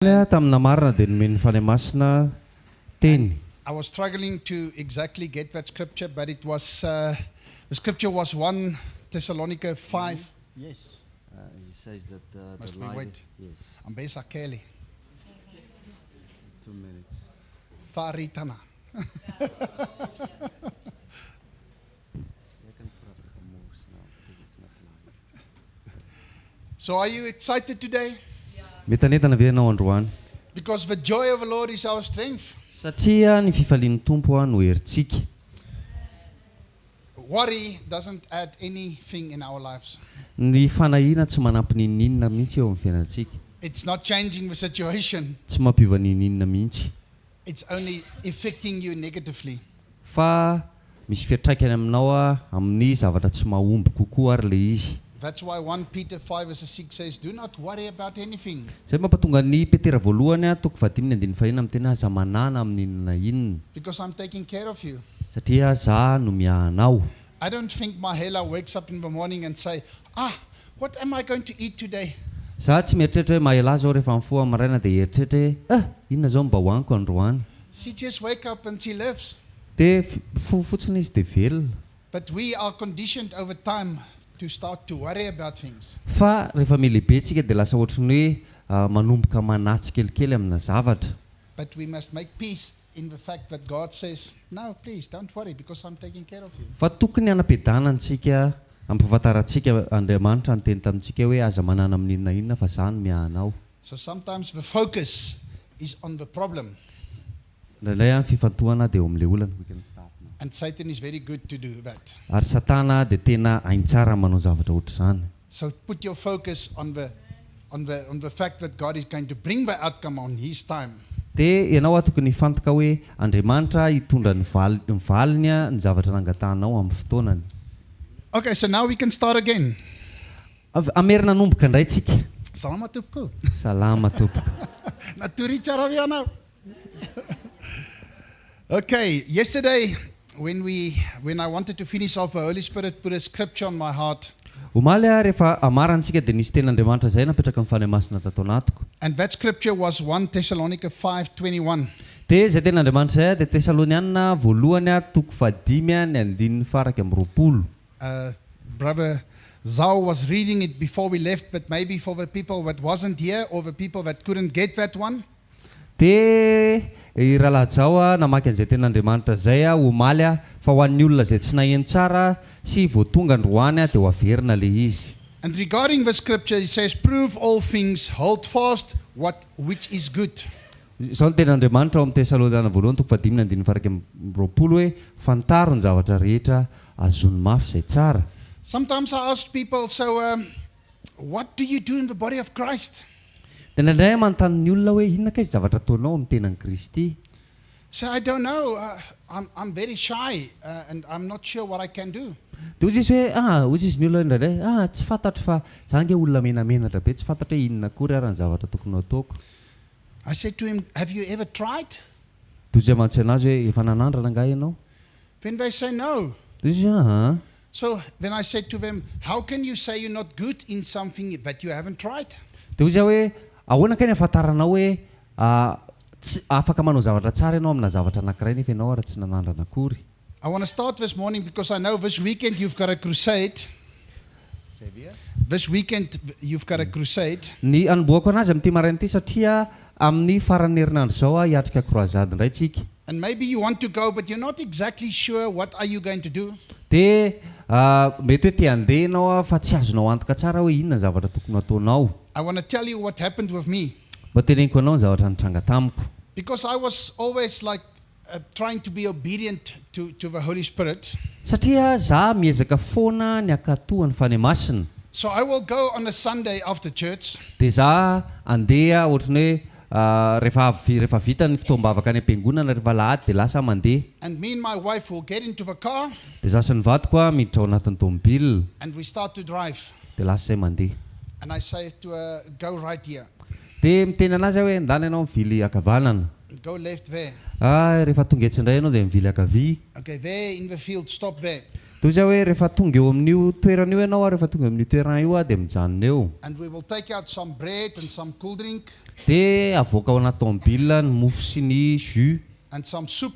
Tamina marina dia nomeny fanahy masina teny. I was struggling to exactly get that scripture, but it was the scripture was 1 Thessalonica 5. Yes. He says that Must the we light. wait? Yes. I'm hvkl. 2 minutes. Faritana. Jy kan praat gemoes nou. Dit is net live. So are you excited today? Meta netana ve ianao androany? Because the joy of the Lord is our strength. Satria ny fifalian'ny tompo no herintsika. Worry doesn't add anything in our lives. Ny fanahina tsy manampy ninninina mihitsy eo amin'ny fiainantsika. It's not changing the situation. Tsy mampiova ninninina mihitsy. It's only affecting you negatively. Fa misy fiatraikany aminao amin'ny zavatra tsy mahomby kokoa ary le izy. That's why 1 Peter 5:6 says, do not worry about anything. Zay mampatonga ny Petera voalohany toko 5:5 amin'ny tena aza manana amin'ny inona inona. Because I'm taking care of you. Satria za no miahanao. I don't think Mahela wakes up in the morning and say, what am I going to eat today? Za tsy mieritreritra hoe mahela zao rehefa mifoha maraina dia eritreritra hoe inona zao mba hoaniko androany. She just wake up and she lives. Dia fotsiny izy dia velona. But we are conditioned over time to start to worry about things. Fa rehefa milehibentsika dia lasa ohatran'ny hoe manomboka manatsy kelikely amina zavatra. But we must make peace in the fact that God says, no, please don't worry because I'm taking care of you. Fa tokony hanampiadanantsika ampahafantarantsika Andriamanitra ny teny tamintsika hoe aza manana amin'ny inona inona fa za no miahanao. So sometimes the focus is on the problem. Indraindray ny fifantohana dia eo amin'ilay olana. We can start now. And Satan is very good to do that. Ary Satana dia tena hainy tsara manao zavatra ohatra izany. So put your focus on the fact that God is going to bring the outcome on His time. Dia ianao tokony hifantoka hoe Andriamanitra hitondra ny valiny ny zavatra nangatanao amin'ny fotoanany. Okay, so now we can start again. Amerina nomboka indray tsika. Salama tupku. Salama tompoko. Naturi charaviana. Okay, yesterday when I wanted to finish off, the Holy Spirit put a scripture on my heart. Omaly rehefa amarantsika dia nisy ten'Andriamanitra zay napetraka amin'ny fanahy masina tato anatiko. And that scripture was 1 Thessalonica 5:21. Dia zay ten'Andriamanitra zay dia Tesaloniana voalohany toko 5:20. Brother Zhao was reading it before we left, but maybe for the people that wasn't here or the people that couldn't get that one. Dia rahalahy zao namaky an'izay ten'Andriamanitra zay omaly fa ho an'ny olona zay tsy naheno tsara sy voatonga androany dia ho averina le izy. And regarding the scripture, it says, prove all things, hold fast which is good. Zao ny ten'Andriamanitra ao amin'ny Tesaloniana voalohany toko 5:20 hoe fantaro ny zavatra rehetra azony mafy zay tsara. Sometimes I ask people, so what do you do in the body of Christ? Dia indraindray manontany ny olona hoe inona kay zavatra ataonao amin'ny tenan'i Kristy? So I don't know. I'm very shy and I'm not sure what I can do. Dia ozy izy hoe ozy izy ny olona indraindray tsy fantatro fa za nge olona menamenatra be tsy fantatra hoe inona kory ary ny zavatra tokony ataoko. I said to him, have you ever tried? Dia ozy amantsy anazy hoe efa nanandrana nga ianao? Then they say no. Dia izy So then I said to them, how can you say you're not good in something that you haven't tried? Dia ozy hoe ahoana kay ny ahafantaranao hoe tsy afaka manao zavatra tsara ianao amina zavatra anankiray nefa ianao ary tsy nanandrana akory. I want to start this morning because I know this weekend you've got a crusade. This weekend you've got a crusade. Ny anomboako anazy amin'ity maraina ity satria amin'ny faran'ny herinandro zao hiatrika croisade indray tsika. And maybe you want to go, but you're not exactly sure what are you going to do. Dia mety hoe te handeha ianao fa tsy azonao antoka tsara hoe inona zavatra tokony ataonao. I want to tell you what happened with me. Mba teneniko anao ny zavatra nitranga tamiko. Because I was always like trying to be obedient to the Holy Spirit. Satria za miezaka foana ny akatohan'ny fanahy masina. So I will go on a Sunday after church. Dia za andeha ohatrany hoe rehefa vita ny fitoam-bavaka any am-piangonana rehefa lahady dia lasa mandeha. And me and my wife will get into the car. Dia za sy ny vadiko miditra ao anatin'ny tomobilina. And we start to drive. Dia lasa izay mandeha. And I say to her, go right here. Dia miteny anazy hoe ndany ianao mivily ankavanana. Go left there. Rehefa tonga etsy indray ianao dia mivily ankavia. Okay, there in the field, stop there. toy izay hoe rehefa tonga eo amin'io toerana io ianao rehefa tonga amin'io toerana io dia mijanona eo and we will take out some bread and some cool drink dia avoaka ao anaty tomobila ny mofo sy ny jus and some soup,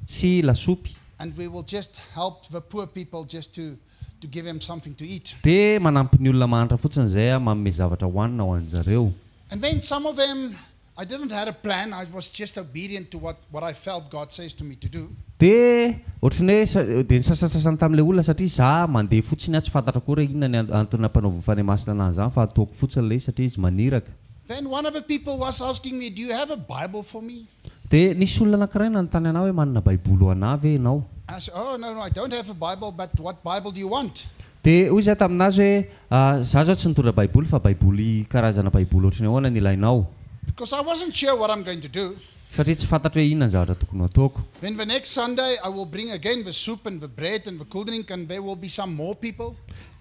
sy lasopy and we will just help the poor people just to give them something to eat. dia manampy ny olona mahantra fotsiny izay manome zavatra hohanina ho an'zareo. And then some of them, I didn't have a plan. I was just obedient to what I felt God says to me to do. dia ohatrany hoe dia nisasasasany tamin'ilay olona satria za mandeha fotsiny tsy fantatra koa inona ny antony nampanaovany fanahy-masina anazy zany fa ataoko fotsiny ilay satria izy maniraka. Then one of the people was asking me, do you have a Bible for me? dia nisy olona anankiray nanontany anao hoe manana baiboly ho anah ve ianao? And I said, oh, no, I don't have a Bible, but what Bible do you want? dia hoy izy taminazy hoe za zao tsy nitondra baiboly fa baiboly karazana baiboly ohatrany ahoana ny ilainao Because I wasn't sure what I'm going to do. satria tsy fantatra hoe inona ny zavatra tokony ataoko. Then the next Sunday, I will bring again the soup and the bread and the cool drink, and there will be some more people.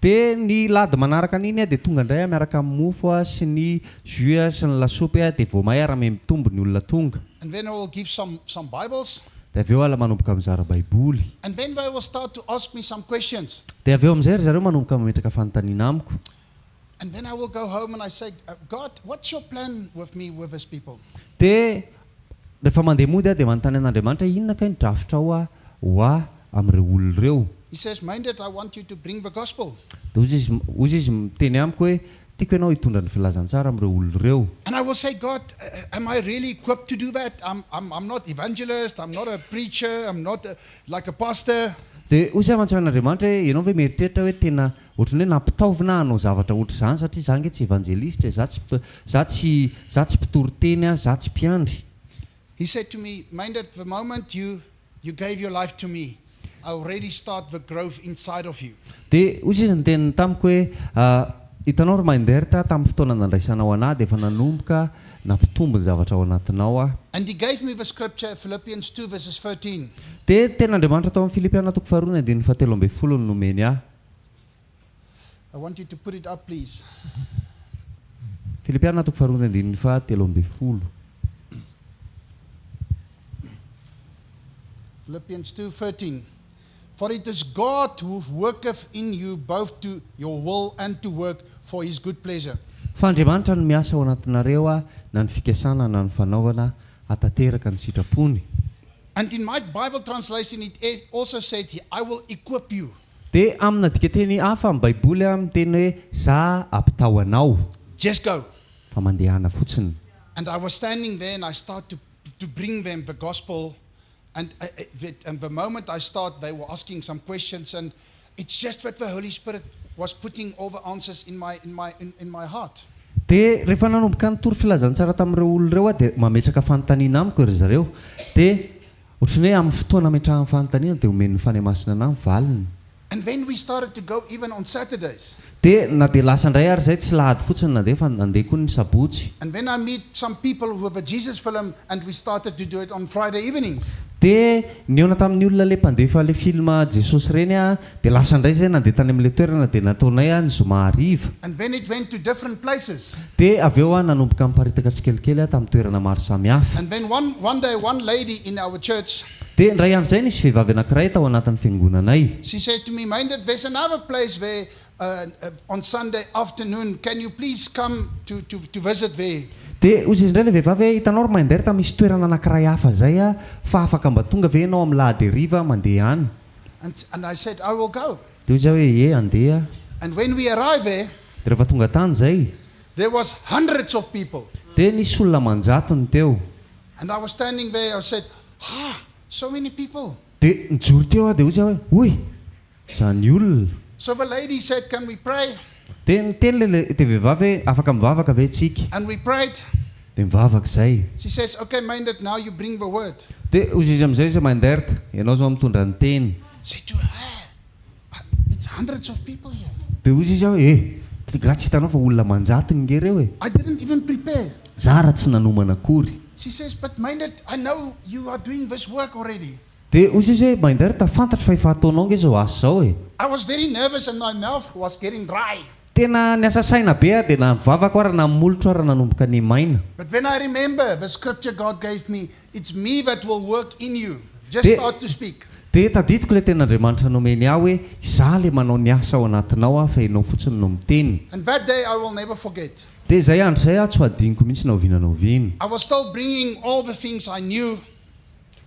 dia ny lady manaraka an'iny dia tonga indray miaraka amin'ny mofo sy ny jus sy ny lasopy dia vao mahay ara-me mitombo ny olona tonga. And then I will give some Bibles. dia avy eo ala manomboka mizara baiboly And then they will start to ask me some questions. dia avy eo amin'izay ry zareo manomboka mametraka fanontaniana amiko. And then I will go home and I say, God, what's your plan with me, with these people? dia rehefa mandeha mody dia manontany an'Andriamanitra inona kay ny drafitrao ho amin'ireo olona ireo. He says, Minded, I want you to bring the gospel. dia hozy izy miteny amiko hoe tiako ianao hitondra ny filazantsara amin'ireo olona ireo. And I will say, God, am I really equipped to do that? I'm not evangelist, I'm not a preacher, I'm not like a pastor. dia hozy aho mantsy an'Andriamanitra hoe ianao ve mieritreritra hoe tena ohatrany hoe nampitaovina hanao zavatra ohatra izany satria za nge tsy evangelista za tsy mpitory teny za tsy mpiandry. He said to me, Minded, the moment you gave your life to me, I already start the growth inside of you. dia hozy izy nyteniny tamiko hoe hitanao ry manderitra tamin'ny fotoana nandraisanao anahy dia efa nanomboka nampitombo ny zavatra ao anatinao And he gave me the scripture, Philippians 2 verses 13. dia tena Andriamanitra tao amin'ny Filipiana toko faharoa ny 17 ny nomeny ahy. I want you to put it up, please. Filipiana toko faharoa ny 17. Philippians 2:13. For it is God who worketh in you both to your will and to work for his good pleasure. fa Andriamanitra no miasa ao anatinareo na ny fikasana na ny fanaovana atateraka ny sitrapony. And in my Bible translation, it also said, I will equip you. dia amina dikateny hafa amin'ny baiboly miteny hoe za ampitao anao Just go. fa mandehana fotsiny. And I was standing there and I started to bring them the gospel. And the moment I start, they were asking some questions. And it's just that the Holy Spirit was putting all the answers in my heart. dia rehefa nanomboka nitory filazantsara tamin'ireo olona ireo dia mametraka fanontaniana amiko ry zareo dia ohatrany hoe amin'ny fotoana ametrahany fanontaniana dia omeny fanahy-masina anahy mivaliny. And then we started to go even on Saturdays. dia na dia lasa indray ary zay tsy lahady fotsiny na dia fa nandeha koa ny sabotsy. And then I meet some people who have a Jesus film, and we started to do it on Friday evenings. dia niona tamin'ny olona le mpandefa le filma Jesosy reny dia lasa indray zay nandeha tany amin'ilay toerana dia nataonay ny zoma hariva. And then it went to different places. dia avy eo nanomboka miparitaka tsikelikely tamin'ny toerana maro samihafa. And then one day, one lady in our church, dia indray andro zay nisy vehivavy anankiray tao anatin'ny fiangonanay. she said to me, Minded, there's another place where on Sunday afternoon, can you please come to visit there? dia hozy izy indray le vehivavy hoe hitanao ry manderita misy toerana anankiray hafa zay fa afaka mba tonga ve ianao amin'ny lahady hariva mandeha any. And I said, I will go. dia hozy aho hoe andeha. And when we arrived there, dia rehefa tonga tany zay there was hundreds of people. dia nisy olona manjatony teo. And I was standing there, I said, so many people. dia nijoro teo dia hozy aho hoe oy zany olona. So the lady said, can we pray? dia niteny le vehivavy hoe afaka mivavaka ve tsika. And we prayed. dia mivavaka zay. She says, okay, Minded, now you bring the word. dia hozy izy amin'izay izy manderita ianao zao mitondra ny teny. Say to her, it's hundreds of people here. dia hozy izy aho ga tsy hitanao fa olona manjatony nge reo I didn't even prepare. za raha tsy nanomana akory. She says, but Minded, I know you are doing this work already. dia hozy izy hoe manderita fantatra fa efa ataonao nge zao asa zao I was very nervous and my mouth was getting dry. tena niasa saina be dia na mivavaka ary na molotro ary nanomboka ny maina. But when I remember the scripture God gave me, it's me that will work in you. Just Dia- start to speak. dia tadidiko ilay ten'Andriamanitra nomeny aho hoe izaho le manao ny asa ao anatinao fa ianao fotsiny no miteny. And that day I will never forget. Dia izay andro izay aho tsy ho adiniko mihitsy na oviana na oviana. I was still bringing all the things I knew.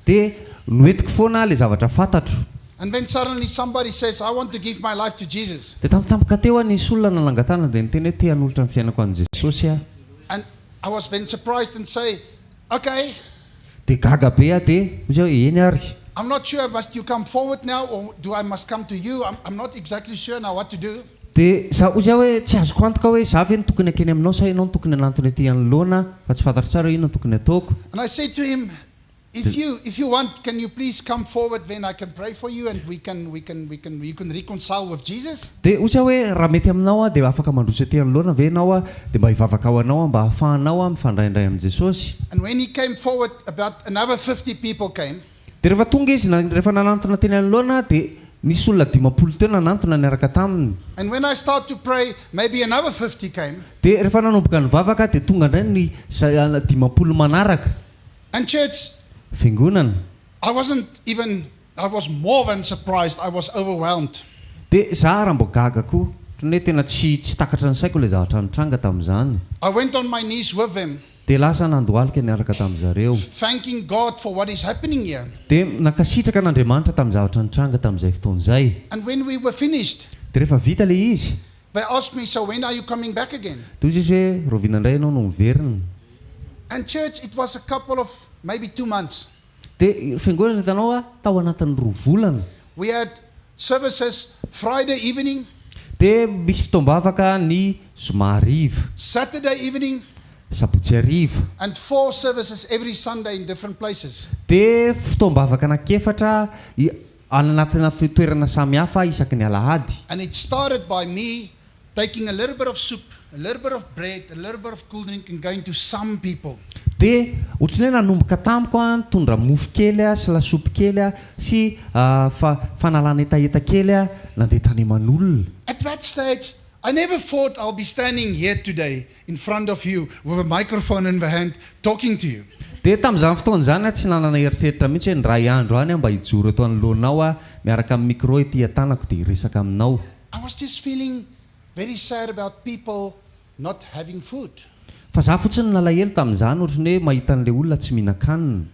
Dia noentiko foana ilay zavatra fantatro. And then suddenly somebody says, I want to give my life to Jesus. Dia tampotampoka teo nisy olona nanangatana dia niteny hoe te hanolotra ny fiainako an'i Jesosy aho. And I was then surprised and say, okay, Dia gaga be aho dia hoy hoe eny ary. I'm not sure, must you come forward now or do I must come to you? I'm not exactly sure now what to do. Dia hoy zao hoe tsy azoko antoka hoe za ve no tokony akeny aminao sa ianao no tokony hanantony aty anoloana fa tsy fantatro tsara hoe ino no tokony ataoko. And I said to him, if you want, can you please come forward, then I can pray for you and you can reconcile with Jesus. Dia hoy zao hoe raha mety aminao dia afaka mandroso aty anoloana ve ianao dia mba hivavaka ao anao mba hahafahanao mifandraindray amin'ny Jesosy. And when he came forward, about another 50 people came. Dia rehefa tonga izy rehefa nanantona teny anoloana dia nisy olona 50 teo nanantona niaraka taminy. And when I start to pray, maybe another 50 came. Dia rehefa nanomboka nivavaka dia tonga indray ny 50 manaraka. And church, Fiangonana. I was more than surprised. I was overwhelmed. Dia za raha mbo gaga koa. Ohatran'ny hoe tena tsy takatra ny saiko ilay zavatra nitranga tamin'izany. I went on my knees with them, Dia lasa nandohalika niaraka tamin'izareo. thanking God for what is happening here. Dia nakasitraka n'Andriamanitra tamin'ny zavatra nitranga tamin'izay fotoan'izay. And when we were finished, Dia rehefa vita ilay izy, they asked me, so when are you coming back again? dia hoy izy hoe roviana indray ianao no miverina. And church, it was a couple of maybe 2 months. Dia fiangonana hitanao tao anatin'ny 2 volana. We had services Friday evening, Dia misy fitoam-bavaka ny zoma hariva, Saturday evening, sabotsy hariva. and 4 services every Sunday in different places. Dia fitoam-bavaka anankefatra anatina fitoerana samihafa isaky ny alahady. And it started by me taking a little bit of soup, a little bit of bread, a little bit of cool drink and going to some people. Dia ohatrany hoe nanomboka tamiko nitondra mofo kely sy lasopy kely sy fanalana etaeta kely nandeha tany aman'olona. At that stage, I never thought I'll be standing here today in front of you with a microphone in the hand talking to you. Dia tamin'izany fotoan'izany tsy nanana eritreritra mihitsy hoe ndray andro any mba hijoro eto anoloanao miaraka amin'ny micro ety an-tanako dia hiresaka aminao. I was just feeling very sad about people not having food. Fa za fotsiny nalahelo tamin'izany ohatrany hoe mahita an'ilay olona tsy mihinan-kanina.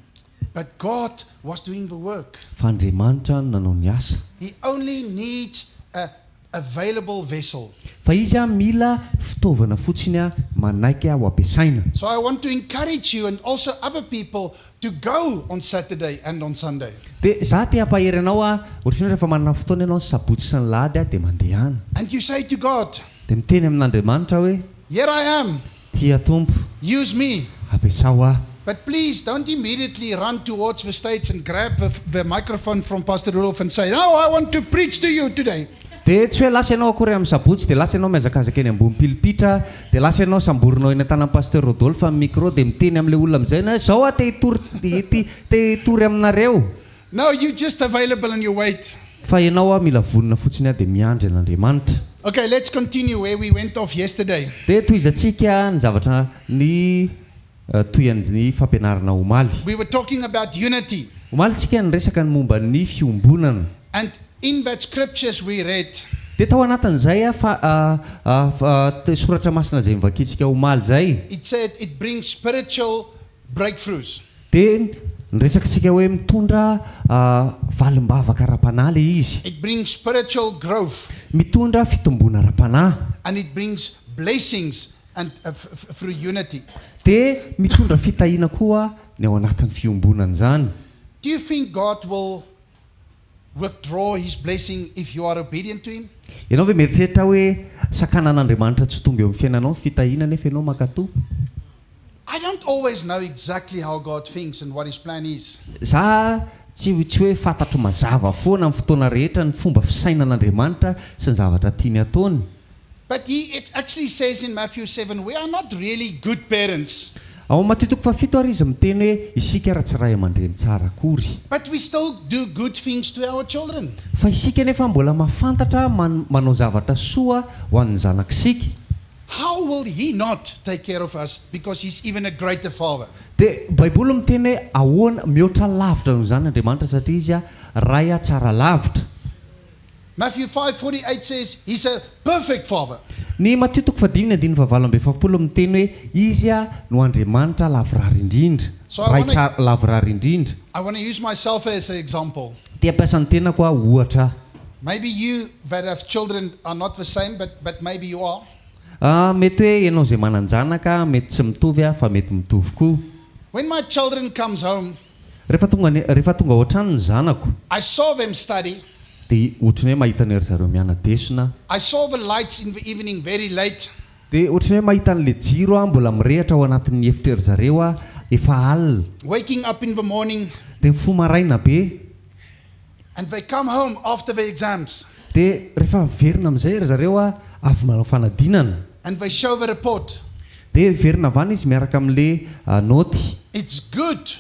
But God was doing the work. Fa Andriamanitra nanao ny asa. He only needs a available vessel. Fa izy mila fitaovana fotsiny manaiky ho ampiasaina. So I want to encourage you and also other people to go on Saturday and on Sunday. Dia za te hampahery anao ohatrany rehefa manana fotoana ianao ny sabotsy sy ny lahady dia mandeha any. And you say to God, Dia miteny amin'Andriamanitra hoe here I am, tia Tompo, use me. ampiasao aho. But please don't immediately run towards the stage and grab the microphone from Pastor Rudolph and say, oh, I want to preach to you today. Dia tsy hoe lasa ianao akory amin'ny sabotsy dia lasa ianao miazakazaka eny ambony pilipitra dia lasa ianao samborinao eny an-tanan'ny Pasteur Rodolphe amin'ny micro dia miteny amin'ilay olona amin'izay na zao te hitory aminareo. No, you just available and you wait. Fa ianao mila vonona fotsiny dia miandry an'Andriamanitra. Okay, let's continue where we went off yesterday. Dia tohizantsika ny zavatra ny toyan'ny fampianarana omaly. We were talking about unity. Omaly tsika niresaka ny momba ny fiombonana. And in that scriptures we read, Dia tao anatin'izay soratra masina izay mivakintsika omaly zay. it said it brings spiritual breakthroughs. Dia niresakitsika hoe mitondra valim-bavaka ara-panahy ilay izy. It brings spiritual growth. Mitondra fitombona ara-panahy. And it brings blessings and through unity. Dia mitondra fitahiana koa ny ao anatin'ny fiombonana izany. Do you think God will withdraw his blessing if you are obedient to him? Ianao ve mieritreritra hoe sakanan'Andriamanitra tsy tonga eo amin'ny fiainanao ny fitahiana nefa ianao makatoa? I don't always know exactly how God thinks and what his plan is. Za tsy hoe fantatro mazava foana amin'ny fotoana rehetra ny fomba fisainan'Andriamanitra sy ny zavatra tiany ataony. But it actually says in Matthew 7, we are not really good parents. Ao Mateo 7 ary izy miteny hoe isika raha tsy ray aman-dreny tsara akory. But we still do good things to our children. Fa isika nefa mbola mahafantatra manao zavatra soa ho an'ny zanakisika. How will he not take care of us because he's even a greater father? dia baiboly miteny hoe ahoana mihoatra lavitra noho izany Andriamanitra satria izy ray tsara lavitra. Matthew 5:48 says he's a perfect father. Ny Matteo 5:7 miteny hoe izy no Andriamanitra lavorary indrindra. So I wanna- Lavorary indrindra. I want to use myself as an example. Dia ampiasa ny tena koa ohatra. Maybe you that have children are not the same, but maybe you are. Mety hoe ianao izay mananjanaka mety tsy mitovy fa mety mitovy koa. When my children comes home, Rehefa tonga ao an-trano ny zanako I saw them study. dia ohatrany hoe mahita ny ry zareo mianadesona. I saw the lights in the evening very late. Dia ohatrany hoe mahita n'le jiro mbola mirehatra ao anatin'ny efitra ry zareo efa alina. Waking up in the morning, Dia mifoha maraina be. and they come home after the exams, Dia rehefa verina amin'izay ry zareo avy manao fanadinana. and they show the report. Dia verina avy any izy miaraka amin'le naoty. It's good.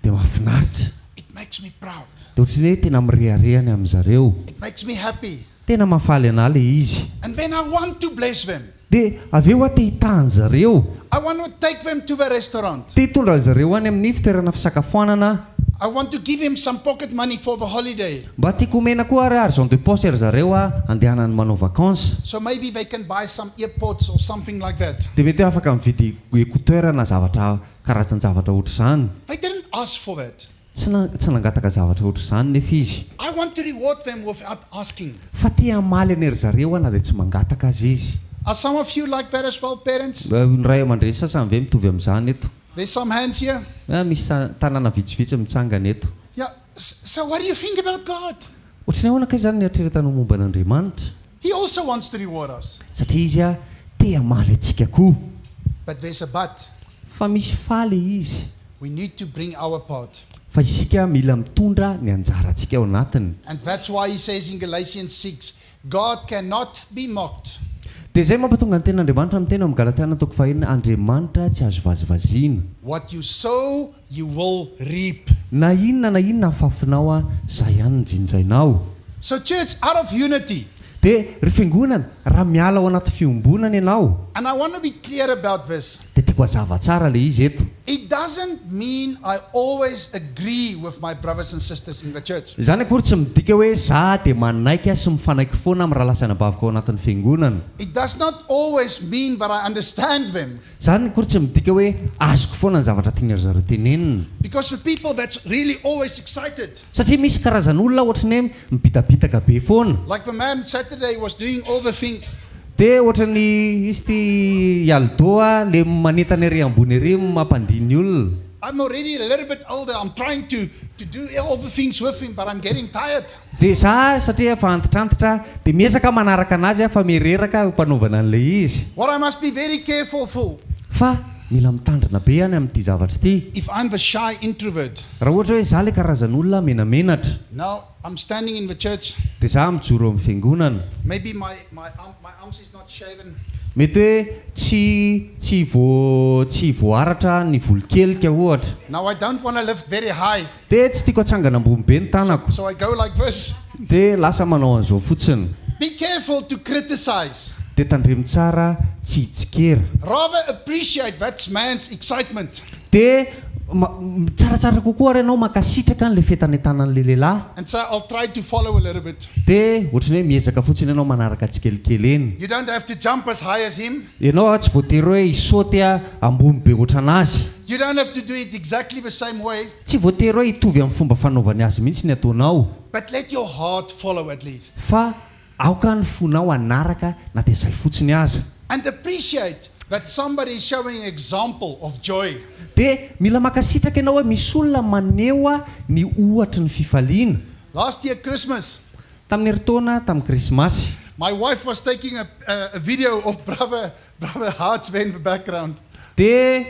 Dia mahafinaritra. It makes me proud. Dia ohatrany hoe tena mireharehany amin'izareo. It makes me happy. Tena mahafaly anahy le izy. And then I want to bless them. Dia avy eo te hitany zareo. I want to take them to the restaurant. Te hitondra zareo any amin'ny fitoerana fisakafoanana. I want to give them some pocket money for the holiday. Mba tiako omena koa ary argent de poche ry zareo andehanany manao vacances. So maybe they can buy some earpods or something like that. Dia mety hoe afaka mividy écouteur na zavatra karazan-javatra ohatra izany. They didn't ask for that. Tsy nangataka zavatra ohatra izany nefa izy. I want to reward them without asking. Fa te hamaly any ry zareo na dia tsy mangataka azy izy. Are some of you like that as well, parents? Ny ray aman-dreny sasany ve mitovy amin'izany eto? There's some hands here. Misy tanàna vitsivitsy mitsangana eto. Yeah. So what do you think about God? Ohatrany ahoana kay izany ny eritreretanao momba an'Andriamanitra? He also wants to reward us. Satria izy te hamaly antsika koa. But there's a but. Fa misy faly izy. We need to bring our part. Fa isika mila mitondra ny anjarantsika ao anatiny. And that's why he says in Galatians 6, God cannot be mocked. Dia izay mampatonga ny ten'Andriamanitra amin'ny tena amin'ny Galatiana 5:9 Andriamanitra tsy azo vazivaziana. What you sow, you will reap. Na inona fafinao izay ihany ny jinjainao. So church, out of unity, Dia ry fiangonana raha miala ao anaty fiombonana ianao. and I want to be clear about this. Dia tiako hazava tsara le izy eto. It doesn't mean I always agree with my brothers and sisters in the church. Izany akory tsy midika hoe za dia manaiky sy mifanaiky foana amin'ny raha lasana bavaka ao anatin'ny fiangonana. It does not always mean that I understand them. Izany akory tsy midika hoe azoko foana ny zavatra tiana ry zareo tenenina. Because the people that's really always excited, Satria misy karazan'olona ohatrany hoe mibitabitaka be foana. like the man Saturday was doing all the things. Dia ohatrany izy ty Aldo le manentana ery ambony ery mampandiny olona. I'm already a little bit older. I'm trying to do all the things with him, but I'm getting tired. Dia za satria efa antitrantitra dia miezaka manaraka anazy fa miereraka mpanaovana an'ilay izy. What I must be very careful for, Fa mila mitandrina be any amin'ity zavatra ity. if I'm the shy introvert. Raha ohatra hoe za le karazan'olona menamenatra Now I'm standing in the church. dia za mijoro amin'ny fiangonana. Maybe my arms is not shaven. Mety hoe tsy voaratra ny volokelika ohatra. Now I don't want to lift very high, Dia tsy tiako hatsangana ambony be ny tanako. so I go like this. Dia lasa manao an'izao fotsiny. Be careful to criticize. Dia tandremo tsara tsy hitsikera. Rather appreciate that man's excitement Dia tsaratsara kokoa ary ianao makasitraka n'le fetanentanan'le lehilahy. and say, I'll try to follow a little bit. Dia ohatrany hoe miezaka fotsiny ianao manaraka tsikelikely eny. You don't have to jump as high as him. Ianao tsy voatery hoe hisaoty ambony be ohatrana anazy. You don't have to do it exactly the same way, Tsy voatery hoe hitovy amin'ny fomba fanaovany azy mihitsy ny ataonao. but let your heart follow at least. Fa aoka ny fonao anaraka na dia izay fotsiny aza. And appreciate that somebody is showing an example of joy. Dia mila makasitraka ianao hoe misy olona maneho ny ohatry ny fifaliana. Last year, Christmas, Tamin'ny heritaona tamin'ny Krismasy. my wife was taking a video of brother Hart's in the background. Dia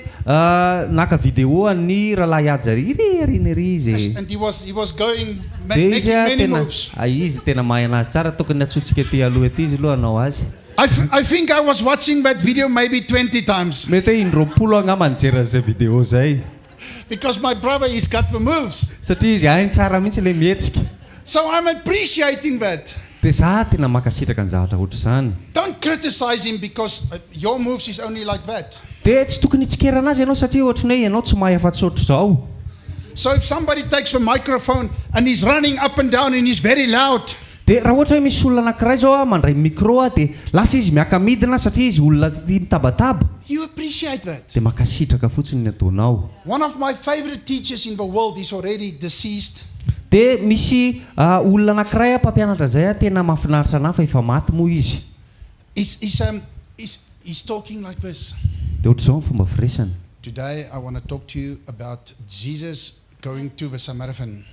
naka video ny rahalahy Haja iry izy. And he was going, Dia making many izy moves. izy tena mahay anazy tsara tokony atsotsika ety aloha ety izy aloha hanao azy. I think I was watching that video maybe 20 times Mety hoe indroapolo angamba nijery an'izay video zay. because my brother, he's got the moves. Satria izy hainy tsara mihitsy ilay mihetsika. So I'm appreciating that. Dia za tena makasitraka ny zavatra ohatra izany. Don't criticize him because your moves is only like that. dia tsy tokony hitsikeran azy ianao satria ohatry ny hoe ianao tsy mahay afa-tsy ohatr'izao. So if somebody takes the microphone and he's running up and down and he's very loud, dia raha ohatra hoe misy olona anankiray zao a mandray micro a dia lasa izy miaka-midina satria izy olona tia mitabataba, you appreciate that. dia makasitraka fotsiny ny ataonao. One of my favorite teachers in the world is already deceased. Dia misy olona anankiray a mpampianatra zay a tena mahafinaritra anahy fa efa maty moa izy. He's talking like this. Dia ohatr'izao ny fomba firesany. Today I want to talk to you about Jesus going to the Samaritan.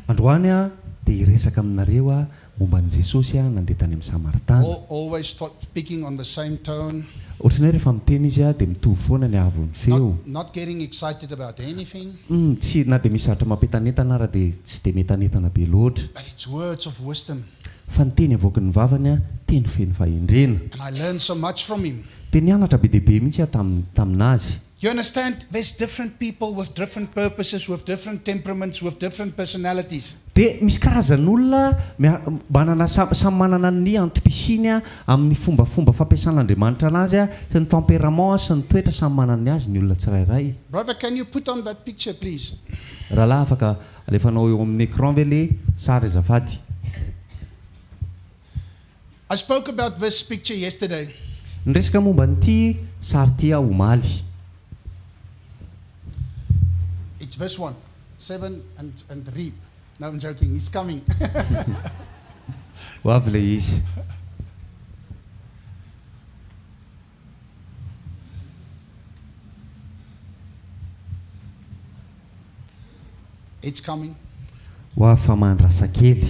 Androany a dia hiresaka aminareo a momba ny Jesosy a nandeha tany amin'ny Samaritana. Always speaking on the same tone. Ohatrany hoe rehefa miteny izy a dia mitovy foana ny havony feo. Not getting excited about anything. Tsy na dia misy zavatra mampitanetana ara dia tsy dia metanetana be loatra. But it's words of wisdom. Fa ny teny avoaka ny vavany a teny feno fahendrena. And I learned so much from him. Dia nianatra be dia be mihitsy taminazy. You understand? There's different people with different purposes, with different temperaments, with different personalities. Dia misy karazan'olona manana samy manana ny antom-pisiny a amin'ny fombafomba fampiasan'Andriamanitra anazy a sy ny tempérament sy ny toetra samy manana ny azy ny olona tsirairay. Brother, can you put on that picture, please? Rahalahy afaka alefanao eo amin'ny écran ve le sary azafady. I spoke about this picture yesterday. Niresaka momba n'ity sary ty a omaly. It's this one, 7 and reap. No, I'm joking. He's coming. Ho avy le izy. It's coming. Ho avy fa mandrasa kely.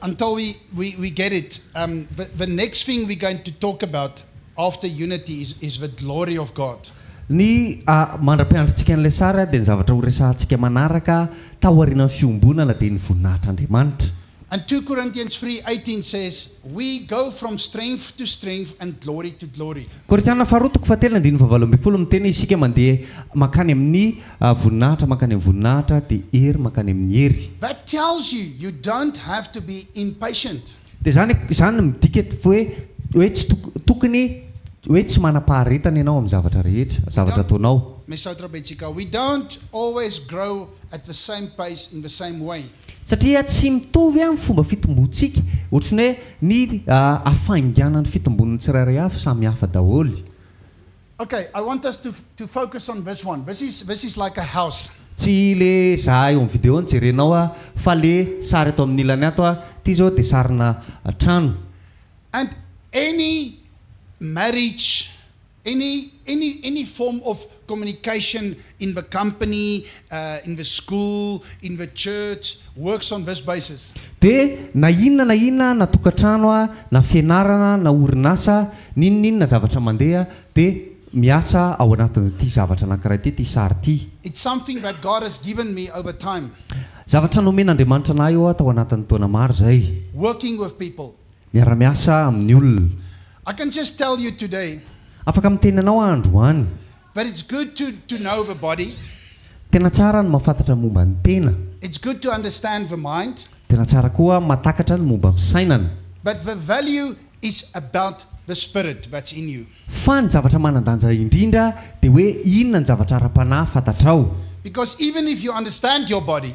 Until we get it, the next thing we're going to talk about after unity is the glory of God. Ny mandra-pianatrantsika an'ilay sary dia ny zavatra ho resahantsika manaraka taorian'ny fiombonana dia ny voninahitr'Andriamanitra. And 2 Corinthians 3:18 says, we go from strength to strength and glory to glory. Korintiana faharotoko fatelo andiny vavalo ambin'ny folo miteny isika mandeha makany amin'ny voninahitra makany amin'ny voninahitra dia hery makany amin'ny hery. That tells you don't have to be impatient. Dia zany midika hoe tsy tokony hoe tsy manam-paharetana ianao amin'ny zavatra rehetra, zavatra ataonao. We don't always grow at the same pace in the same way. Satria tsy mitovy amin'ny fomba fitombontsika, ohatrany hoe ny afainganan'ny fitombon'ny tsirairay avy samy hafa daholo. Okay, I want us to focus on this one. This is like a house. Tsy le za eo amin'ny video ny jerenao a fa le sary ato amin'ny ilany ato a ty zao dia sarina trano. And any marriage, any form of communication in the company, in the school, in the church works on this basis. Dia na inona na tokantrano a na fianarana na orinasa ninona zavatra mandeha dia miasa ao anatin'ity zavatra anankiray ty sary ty. It's something that God has given me over time. Zavatra nomen'Andriamanitra anahy eo atao anatin'ny taona maro zay. Working with people. Miara-miasa amin'ny olona. I can just tell you today. Afaka miteny anao androany. But it's good to know the body. Tena tsara ny mahafantatra momba ny tena. It's good to understand the mind. Tena tsara koa matakatra ny momba ny fisainana. But the value is about the spirit that's in you. Fa ny zavatra manandanja indrindra dia hoe inona ny zavatra ara-panahy fantatrao. Because even if you understand your body.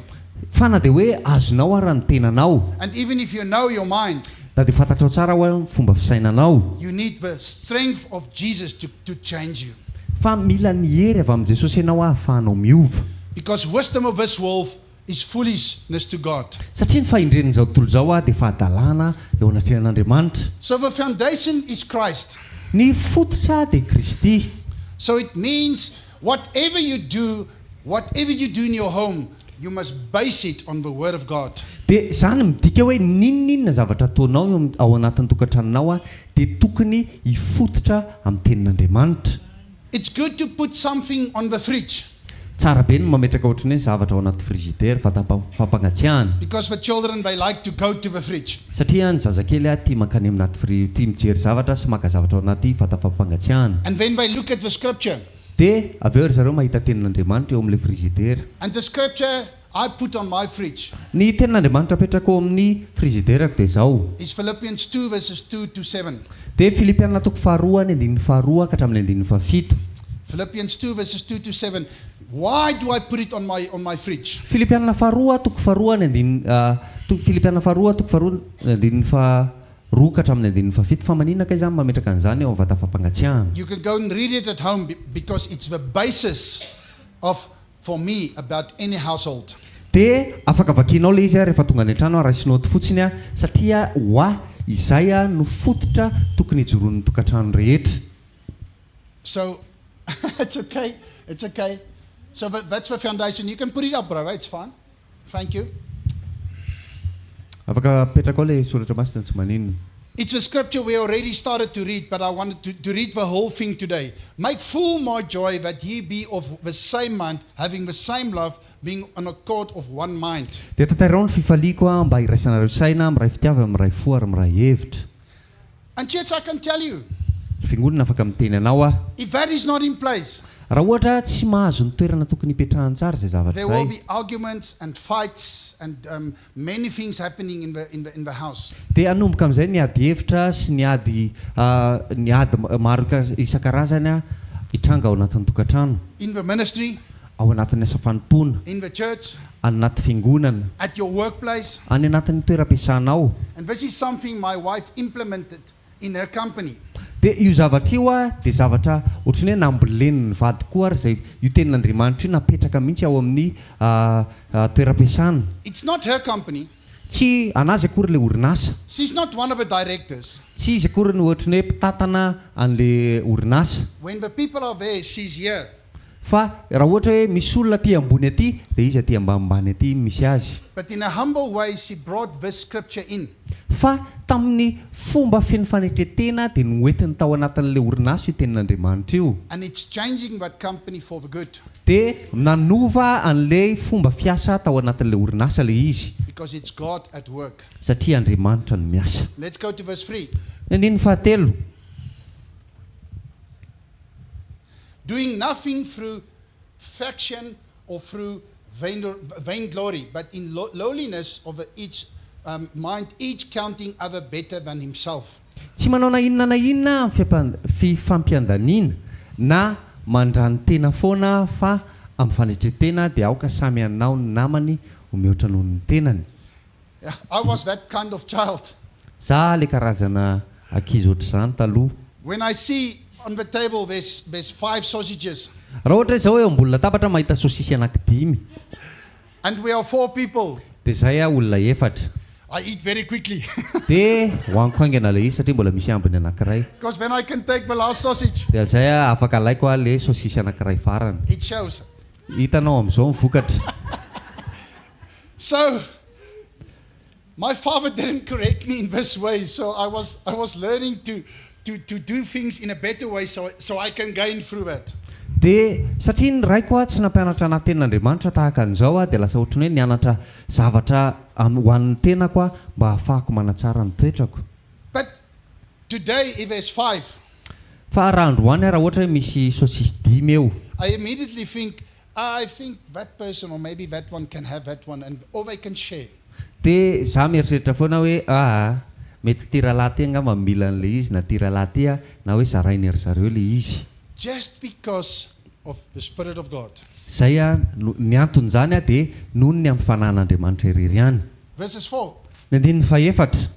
Fa na dia hoe azonao ara ny tenanao. And even if you know your mind. Na dia fantatrao tsara hoe fomba fisainanao. You need the strength of Jesus to change you. Fa mila ny hery avy amin'ny Jesosy ianao ahafahanao miova. Because wisdom of this world is foolishness to God. Satria ny fahendren'izao tontolo izao dia fahadalana eo anatrehan'Andriamanitra. So the foundation is Christ. Ny fototra dia Kristy. So it means whatever you do in your home, you must base it on the word of God. Dia zany midika hoe ninona zavatra ataonao ao anatin'ny tokantranonao dia tokony hifototra amin'ny tenin'Andriamanitra. It's good to put something on the fridge. Tsara be ny mametraka ohatrany hoe zavatra ao anaty frizidera fampangatsiahana. Because the children, they like to go to the fridge. Satria ny zazakely tia makany anaty tia mijery zavatra sy maka zavatra ao anaty vata fampangatsiahana. And then they look at the scripture. Dia avy eo ry zareo mahita tenin'Andriamanitra eo amin'ilay frizidera. And the scripture I put on my fridge. Ny tenin'Andriamanitra apetraka ao amin'ny friziderako dia izao. Is Philippians 2 verses 2 to 7. Dia Filipiana toko faharoa ny andininy faharoa ka hatramin'ny andininy fahafito. Philippians 2 verses 2 to 7. Why do I put it on my fridge? Filipianina faharoa toko faharoa ny Filipianina faharoa toko faharoa ny andininy faharoa hatramin'ny andininy fafito fa maninona kay zany mametraka an'izany ao vata fampangatsiahana. You can go and read it at home because it's the basis for me about any household. Dia afaka vakianao le izy rehefa tonga any an-trano raisinao fotsiny satria izay no fototra tokony hijoron'ny tokantrano rehetra. So it's okay. It's okay. So that's the foundation. You can put it up, brother. It's fine. Thank you. Afaka petraka ao le soratra masina tsy maninona. It's a scripture we already started to read, but I wanted to read the whole thing today. Make full my joy that ye be of the same mind, having the same love, being on accord of one mind. Dia tatairao ny fifaliako mba iraisana saina miray fitiavana miray fo ary miray hevitra. And church, I can tell you, fiangonana afaka miteny anao if that is not in place, raha ohatra tsy mahazo ny toerana tokony hipetrahan tsara zay zavatra there will zay, be arguments and fights and many things happening in the house. dia anomboka amin'izay ny ady hevitra sy ny ady maro isan-karazany hitranga ao anatin'ny tokantrano, In the ministry, ao anatin'ny asa fanompoana, in the church, any anaty fiangonana, at your workplace. any anatin'ny toeram-piasanao. And this is something my wife implemented in her company. Dia io zavatra io dia zavatra ohatrany hoe namboleny ny vady koa ary zay io tenin'Andriamanitra io napetraka mihitsy ao amin'ny toeram-piasana. It's not her company. Tsy anazy akory le orinasa, She's not one of the directors. tsy izy akory ny ohatrany hoe mpitantana an'le orinasa. When the people are there, she's here. Fa raha ohatra hoe misy olona aty ambony aty dia izy aty ambanimbany aty misy azy. But in a humble way, she brought this scripture in. Fa tamin'ny fomba feno fanetretena dia noentiny tao anatin'le orinasa io tenin'Andriamanitra io. And it's changing that company for the good. Dia nanova an'le fomba fiasa tao anatin'le orinasa le izy Because it's God at work. satria Andriamanitra no miasa. Let's go to verse 3. Andininy fahatelo. Doing nothing through faction or through vainglory, but in lowliness of each mind, each counting other better than himself. Tsy manao na inona fifampiandanina na mandrany tena foana fa amin'ny fanetretena dia aoka samy anao ny namany ho mihoatra noho ny tenany. Yeah, I was that kind of child. Za le karazana ankizy ohatr'izany taloha. When I see on the table there's 5 sausages, Raha ohatra izao hoe ambony latabatra mahita sosisy anankidimy and we are 4 people, dia zay olona efatra I eat very quickly. dia hoaniko haingana le izy satria mbola misy ambiny anankiray. Because when I can take the last sausage, Dia zay afaka alaiko le sosisy anankiray farany. it shows. Hitanao amin'izao mivokatra. So my father didn't correct me in this way, so I was learning to do things in a better way so I can gain through that. Dia satria ny raiko tsy nampianatra anaty tenin'Andriamanitra tahaka an'izao dia lasa ohatrany hoe nianatra zavatra ho an'ny tenako mba ahafahako manatsara ny toetrako. But today, if there's 5, Fa raha androany raha ohatra hoe misy sosisy 5 eo, I immediately think, I think that person or maybe that one can have that one, or they can share. dia za mieritreritra foana hoe mety tiralahy ty angamba mila an'le izy na tiralahy ty na hoe zarainy ry zareo le izy. Just because of the Spirit of God. Zay ny anton'izany dia noho ny amin'ny fanahin'Andriamanitra irery ihany. Verses 4. Ny andininy fahaefatra.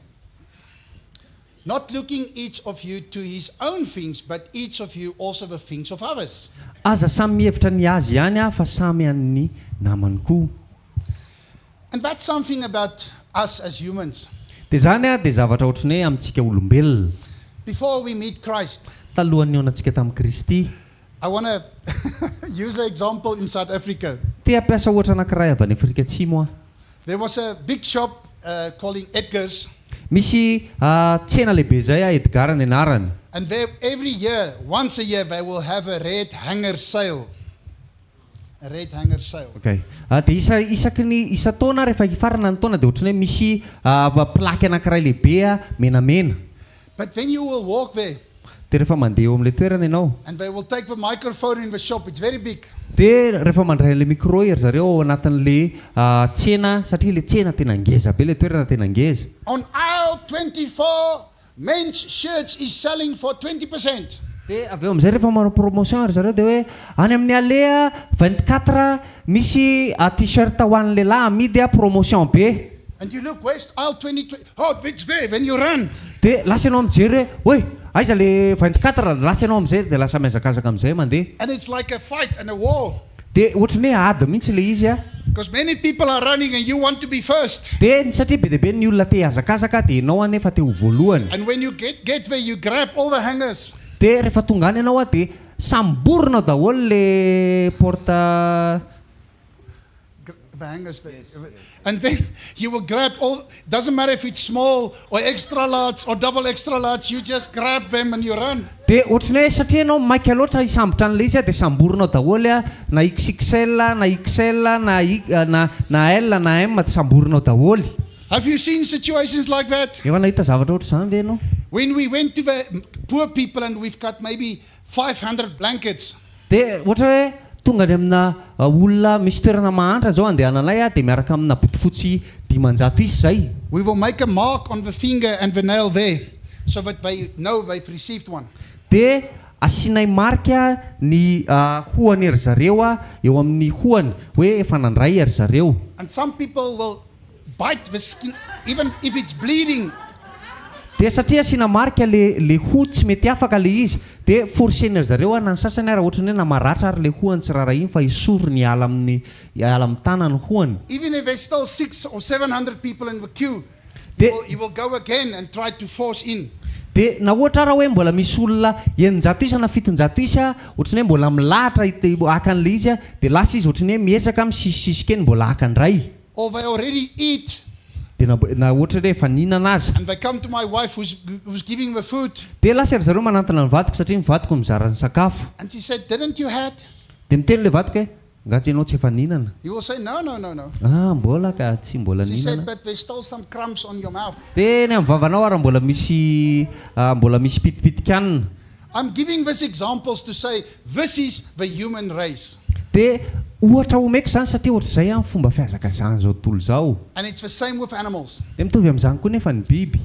Not looking each of you to his own things, but each of you also the things of others. Aza samy mihevitra ny azy ihany fa samy amin'ny namany koa. And that's something about us as humans. Dia zany dia zavatra ohatrany hoe amintsika olombelona. Before we meet Christ, Talohan'ny onantsika tamin'i Kristy, I want to use an example in South Africa. tia hampiasa ohatra anankiray avy any Afrika Atsimo There was a big shop calling Edgar's, misy tsena lehibe zay Edgar ny anarany. and there every year, once a year, they will have a red hanger sale. A red hanger sale. Okay. Dia isa taona rehefa hifarana ny taona dia ohatrany hoe misy plaky anankiray lehibe menamena. But then you will walk there, Dia rehefa mandeha eo amin'ilay toerana ianao, and they will take the microphone in the shop. It's very big. dia rehefa mandray an'ilay micro ery zareo ao anatin'ilay tsena satria ilay tsena tena ngeza be, ilay toerana tena ngeza. On aisle 24, men's shirts is selling for 20%. dia avy eo amin'izay rehefa manao promotion ry zareo dia hoe any amin'ny alea 24 misy t-shirt ho an'ny lehilahy amidy a promotion be. And you look west, aisle 20, oh, it's there, when you run. Dia lasa ianao mijery hoe aiza le 24 lasa ianao amin'izay dia lasa mihazakazaka amin'izay mandeha. And it's like a fight and a war. Dia ohatrany hoe ady mihitsy le izy a. Because many people are running and you want to be first. Dia satria be dia be ny olona te hazakazaka dia ianao anefa te ho voalohany. And when you get there, you grab all the hangers. Dia rehefa tonga any ianao a dia samborina daholo le porta The hangers. And then you will grab all, doesn't matter if it's small or extra large or double extra large, you just grab them and you run. Dia ohatrany hoe satria ianao maika loatra hisambotra an'ilay izy a dia samborinao daholo a na XXL na XL na L na M dia samborinao daholo. Have you seen situations like that? Efa nahita zavatra ohatr' izany ve ianao? When we went to the poor people and we've got maybe 500 blankets. Dia ohatra hoe tonga any amina olona misy toerana mahantra zao andehananay a dia miaraka amina botifotsy 500 izy zay. We will make a mark on the finger and the nail there so that they know they've received one. Dia asianay marika ny hoany ery zareo a eo amin'ny hoany hoe efa nandray ery zareo. And some people will bite the skin even if it's bleeding. Dia satria asiana marika le ho tsy mety afaka le izy dia forcena zareo a na ny sasany ara ohatrany hoe na maratra ary le hoany tsy rara iny fa isorony ala amin'ny tanany hoany. Even if there's still 600 or 700 people in the queue, you will go again and try to force in. Dia na ohatra ara hoe mbola misy olona 900 isa na 700 isa ohatrany hoe mbola milahatra haka an'le izy a dia lasa izy ohatrany hoe miezaka misisisika eny mbola haka andray. Or they already eat. Dia na ohatra hoe efa nihinana azy. And they come to my wife who's giving the food. Dia lasa ery zareo manantona ny vadiko satria ny vadiko mizara ny sakafo. And she said, didn't you had? Dia miteny le vadiko hoe ngatsy ianao tsy efa nihinana. He will say, no. Mbola ka tsy mbola She said, nihinana. but there's still some crumbs on your mouth. Dia ny amin'ny vavanao ara mbola misy pitipitikanina. I'm giving these examples to say this is the human race. Dia ohatra omeko zany satria ohatra izay amin'ny fomba fihazaka zany zao tontolo zao. And it's the same with animals. Dia mitovy amin'izany koa nefa ny biby.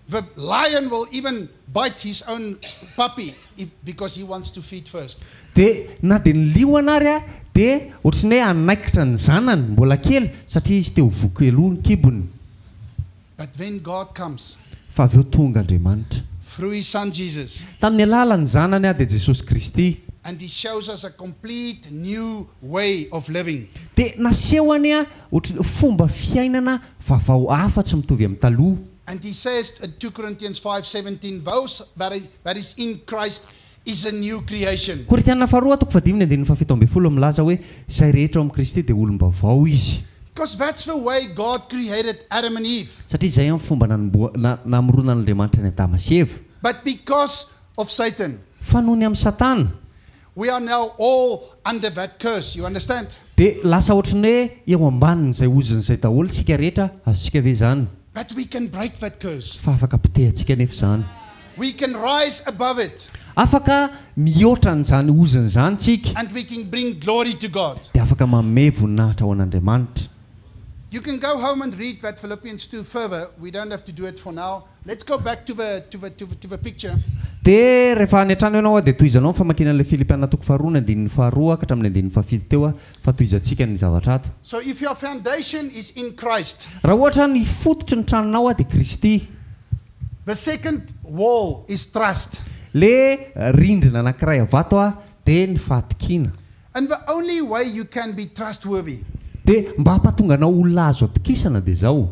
The lion will even bite his own puppy because he wants to feed first. Dia na dia ny liona ary a dia ohatrany hoe anaikitra ny zanany mbola kely satria izy te ho voky aloha ny kibony. But when God comes Fa avy eo tonga Andriamanitra through his son Jesus, tamin'ny alalan'ny zanany a dia Jesosy Kristy. and he shows us a complete new way of living. Dia nasehony a ohatrany fomba fiainana vaovao hafa tsy mitovy amin'ny taloha. And he says in 2 Corinthians 5:17, those that is in Christ is a new creation. Korinthiana faharoa toko 5:17 milaza hoe izay rehetra ao amin'ny Kristy dia olombavao izy. Because that's the way God created Adam and Eve. Satria izay amin'ny fomba namoronan'Andriamanitra ny Adama sy Eva. But because of Satan, Fa noho ny amin'ny Satana we are now all under that curse. You understand? dia lasa ohatrany hoe eo ambanin'izay ozon'izay daholo tsika rehetra azontsika ve zany. But we can break that curse. Fa afaka pitehantsika nefa zany. We can rise above it. Afaka mihoatra n'izany ozony zany tsika And we can bring glory to God. dia afaka manome voninahitra ho an'Andriamanitra. You can go home and read that Philippians 2 further. We don't have to do it for now. Let's go back to the picture. Dia rehefa any an-trano ianao a dia tohizanao ny famakinan'ilay Filipiana toko 4 andininy 2 ka hatramin'ny andininy 7 teo a fa tohizantsika ny zavatra ato. So if your foundation is in Christ, Raha ohatra ny fototry ny tranonao a dia Kristy. the second wall is trust. Le rindrina anankiray avato a dia ny fahatokina. And the only way you can be trustworthy Dia mba hampatonga anao olona azo atokisana dia zao.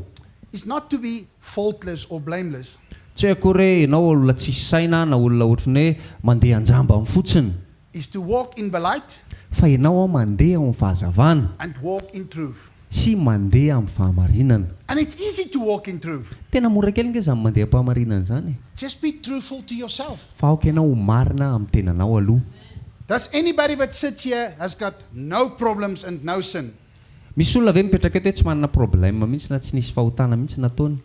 is not to be faultless or blameless. Tsy hoe akory hoe ianao olona tsisy saina na olona ohatrany hoe mandeha anjamba amin'ny fotsiny. Is to walk in the light Fa ianao mandeha amin'ny fahazavana and walk in truth. sy mandeha amin'ny fahamarinana. And it's easy to walk in truth. Tena mora kely nge zany mandeha am-pahamarinana zany. Just be truthful to yourself. Fa aoka ianao ho marina amin'ny tenanao aloha. Does anybody that sits here has got no problems and no sin? Misy olona ve mipetraka eto hoe tsy manana problème mihitsy na tsy nisy fahotana mihitsy nataony.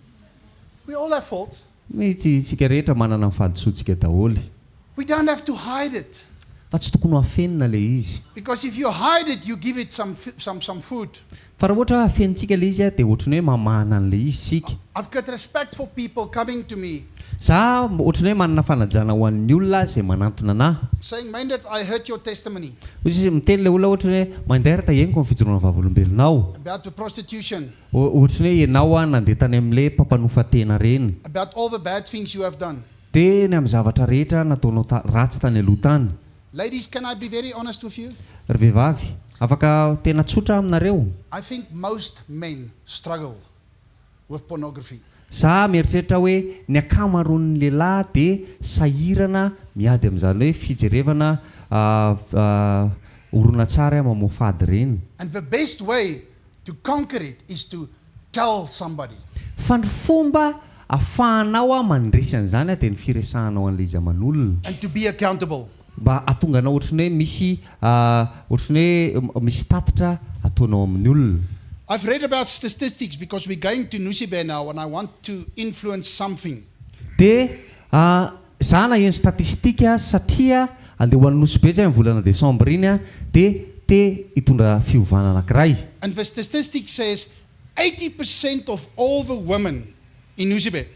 We all have faults. Mihitsy tsika rehetra manana ny fahadisoantsika daholo. We don't have to hide it. Fa tsy tokony ho afenina le izy. Because if you hide it, you give it some food. Fa raha ohatra afenitsika le izy a dia ohatrany hoe mamana an'le izy sika. I've got respect for people coming to me za ohatrany hoe manana fanajana ho an'ny olona zay manantona anahy saying, mind that I heard your testimony ozy miteny le olona ohatrany hoe mandeha ta heniko ny fijoroana vavolombelonao about the prostitution, ohatrany hoe ianao a nandeha tany amin'le mpampanofa tena reny about all the bad things you have done. dia ny amin'ny zavatra rehetra nataonao ratsy tany aloha tany. Ladies, can I be very honest with you? Ry vehivavy afaka tena tsotra aminareo. I think most men struggle with pornography. Za mieritreritra hoe ny akamaroan'ny lehilahy dia sahirana miady amin'izany hoe fijerevana oronatsara mamofady reny. And the best way to conquer it is to tell somebody. Fa ny fomba ahafahanao mandresy an'izany dia ny firesahanao an'ilay izy aman'olona. And to be accountable. Mba atonganao ohatrany hoe misy tatitra ataonao amin'ny olona. I've read about statistics because we're going to Nusibe now and I want to influence something. Dia za naheno statistika satria andeha ho an'ny Nosibe zay amin'ny volana Desambre iny a dia te hitondra fiovana anankiray. And the statistic says 80% of all the women in Nusibe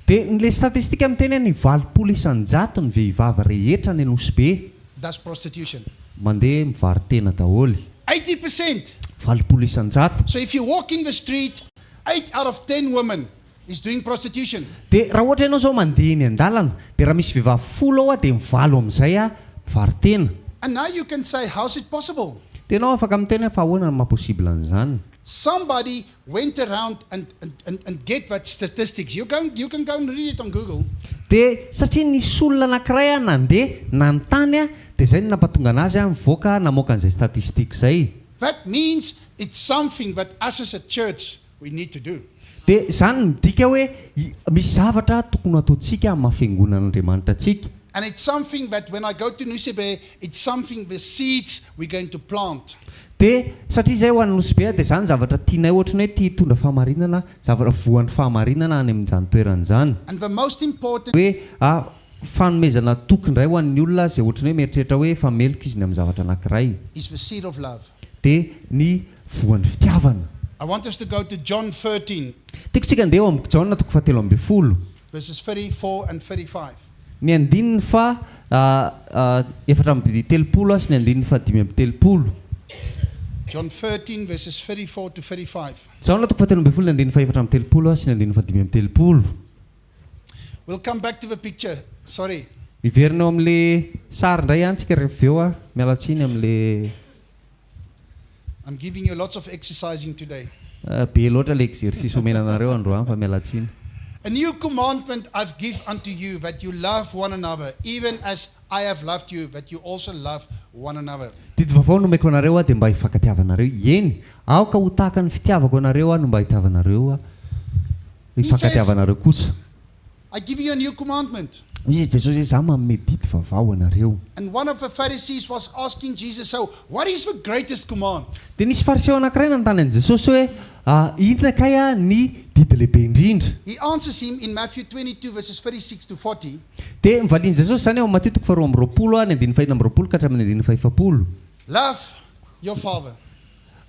Dia nile statistika miteny ny 80% ny vehivavy rehetra ny Nosibe does prostitution. mandeha mivary tena daholo. 80%. 80%. So if you walk in the street, 8 out of 10 women is doing prostitution. Dia raha ohatra ianao zao mandeha eny an-dalana dia raha misy vehivavy 10 ao dia mivalo amin'izay mivary tena. And now you can say, how's it possible? Dia ianao afaka miteny fa ahoana ny mahaposible an'izany. Somebody went around and get that statistics. You can go and read it on Google. Dia satria nisy olona anankiray nandeha nanontany dia izay no nampatonga anazy mivoaka namoaka an'izay statistika izay. That means it's something that us as a church we need to do. Dia izany midika hoe misy zavatra tokony ataontsika amin'ny mahafiangonan'Andriamanitra antsika. And it's something that when I go to Nusibe, it's something, the seeds we're going to plant. Dia satria izay ho an'ny Nosibe dia izany zavatra tianay ohatrany hoe tia hitondra fahamarinana, zavatra voan'ny fahamarinana any amin'izany toerana izany. And the most important Hoe fanomezana tokondray ho an'ny olona izay ohatrany hoe mieritreritra hoe fameloka izy ny amin'ny zavatra anankiray. is the seed of love. Dia ny voan'ny fitiavana. I want us to go to John 13, Tiako tsika andeha eo amin'ny Jaona 13 verses 34 and 35. ny andininy fa efatra amby telopolo sy ny andininy fa 5:30. John 13, verses 34 to 35. Jaona 13 ny andininy fa efatra amby telopolo sy ny andininy fa 5:30. We'll come back to the picture. Sorry. Miverina eo amin'le sary indray antsika rehefa eo miala tsiny amin'le I'm giving you lots of exercising today. be loatra le exercice omena anareo androany fa miala tsiny. A new commandment I've give unto you, that you love one another, even as I have loved you, that you also love one another. Didy vaovao nomeko anareo dia mba hifankatiavanareo. Eny, aoka ho tahaka ny fitiavako anareo no mba hitiavanareo hifankatiavanareo kosa. I give you a new commandment. Izy Jesosy za manome didy vaovao anareo. And one of the Pharisees was asking Jesus, so what is the greatest command? Dia nisy fariseo anankiray nanontany an'i Jesosy hoe inona kay ny didy lehibe indrindra. He answers him in Matthew 22, verses 36 to 40. Dia mivaliany Jesosy zany ao Mateo 22:20 ny andininy 5:20 ka hatramin'ny andininy 5:50. Love your father.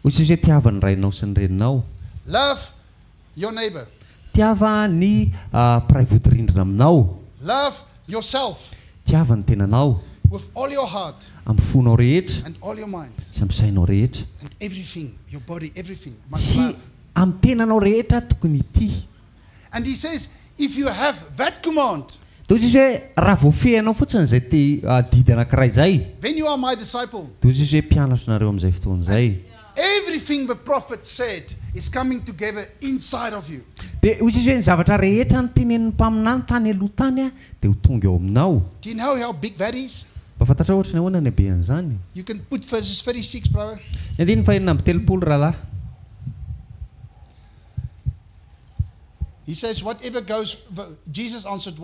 Hoy Jesosy hoe tiava ny rainao sy ny reninao. Love your neighbor. Tiava ny mpiray vodirindrina aminao. Love yourself Tiava ny tenanao with all your heart amin'ny fonao rehetra and all your mind sy amin'ny sainao rehetra and everything, your body, everything must sy love. amin'ny tenanao rehetra tokony ity. And he says, if you have that command, Dia izy hoe raha voafehinao fotsiny izay didy anankiray izay then you are my disciple. dia izy hoe mpianatro nareo amin'izay fotoana izay. Everything the prophet said is coming together inside of you. Dia izy hoe ny zavatra rehetra ny tenenin'ny mpaminany tany aloha tany dia ho tonga eo aminao. Do you know how big that is? Mba fantatra ohatra ny ahoana ny habean'izany. You can put verses 36, brother. Ny andininy fahenina amby 30 rahalahy. He says, whatever goes, Jesus answered,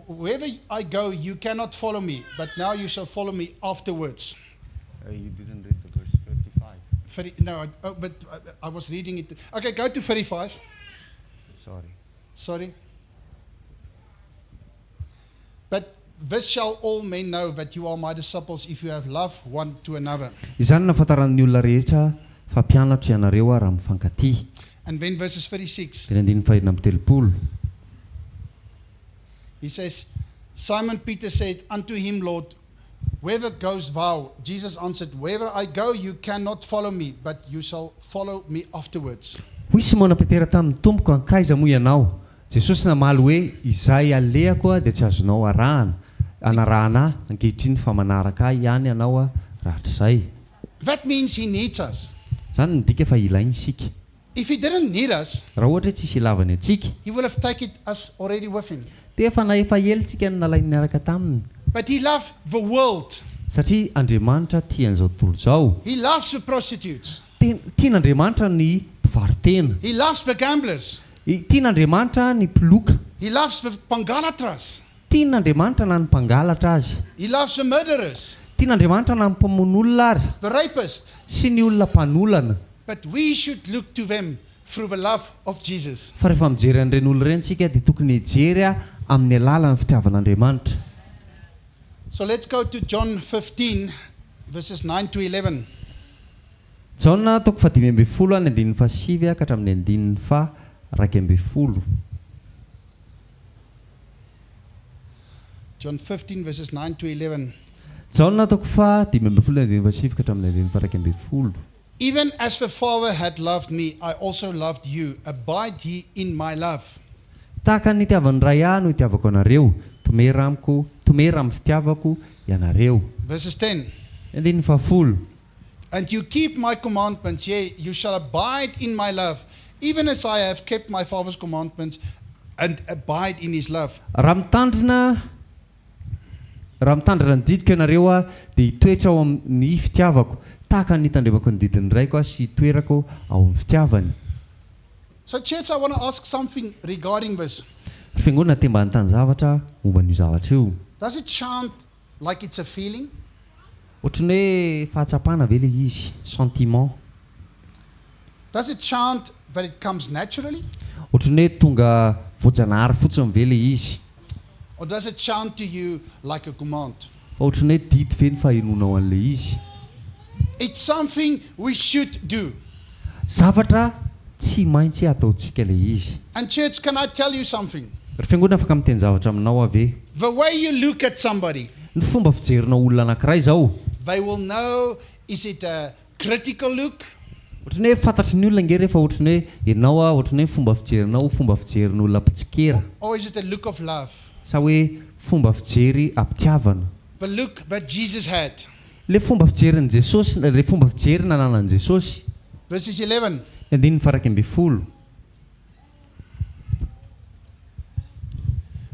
wherever I go, you cannot follow me, but now you shall follow me afterwards. You didn't read the verse 35. No, but I was reading it. Okay, go to 35. Sorry. But this shall all men know that you are my disciples if you have love one to another. Izany nafantaran'ny olona rehetra fa mpianatra ianareo raha mifankatia. And then verses 36. Dia ny andininy fahenina amby 30. He says, Simon Peter said unto him, Lord, wherever goes thou? Jesus answered, wherever I go, you cannot follow me, but you shall follow me afterwards. Hoy Simona Petera tamin'ny tompoko ankaiza moa ianao. Jesosy namaly hoe izay alehako dia tsy azonao arahana. Anarahana ankehitriny fa manaraka ahy ihany ianao rahatrizay. That means he needs us. Zany midika fa ilainy isika. If he didn't need us, Raha ohatra hoe tsisy ilavany antsika he would have taken us already with him. dia efa elentsika ny nalainy niaraka taminy. But he loved the world. Satria Andriamanitra tian'izao tontolo izao. He loves the prostitutes. Tian'Andriamanitra ny mpivarotena. He loves the gamblers. Tian'Andriamanitra ny mpiloka. He loves the pangalatras. Tian'Andriamanitra na ny mpangalatra azy. He loves the murderers, Tian'Andriamanitra na ny mpamono olona azy the rapists. sy ny olona mpanolana. But we should look to them through the love of Jesus. Fa rehefa mijery an'ireny olona ireny tsika dia tokony hijery amin'ny alalan'ny fitiavan'Andriamanitra. So let's go to John 15, verses 9 to 11. Jaona toko 5:10 ny andininy 7 ka hatramin'ny andininy 2:10. John 15, verses 9 to 11. Jaona toko 5:10 ny andininy 7 ka hatramin'ny andininy 2:10. Even as the Father had loved me, I also loved you. Abide ye in my love. Tahaka ny itiavan'ny ray ahy no itiavako anareo. Tomera amin'ny fitiavako ianareo. Verses 10. Andininy 10. And you keep my commandments, yea, you shall abide in my love, even as I have kept my Father's commandments and abide in his love. Raha mitandrina ny didiko ianareo dia hitoetra ao amin'ny fitiavako. Tahaka ny hitandremako ny didin'ny raiko sy hitoerako ao amin'ny fitiavany. So church, I want to ask something regarding this. Fiangonana te mba hanontany zavatra momba n'io zavatra io. Does it sound like it's a feeling? Ohatrany hoe fahatsapana ve ilay izy, sentiment. Does it sound that it comes naturally? Ohatrany hoe tonga voajanahary fotsiny ve ilay izy. Or does it sound to you like a command? Fa ohatrany hoe didy ve ny fahenonao an'ilay izy. It's something we should do. Zavatra tsy maintsy ataontsika ilay izy. And church, can I tell you something? Ry fiangonana afaka miteny zavatra aminao ave. The way you look at somebody, Ny fomba fijerinao olona anankiray izao. they will know, is it a critical look? Ohatrany hoe fantatry ny olona nge rehefa ohatrany hoe ianao ohatrany hoe fomba fijerin'ny olona mpitsikera. Or is it a look of love? Sa hoe fomba fijery ampitiavana. The look that Jesus had. Le fomba fijerin'i Jesosy, le fomba fijery nananan'i Jesosy. Verses 11. Andininy 2:10.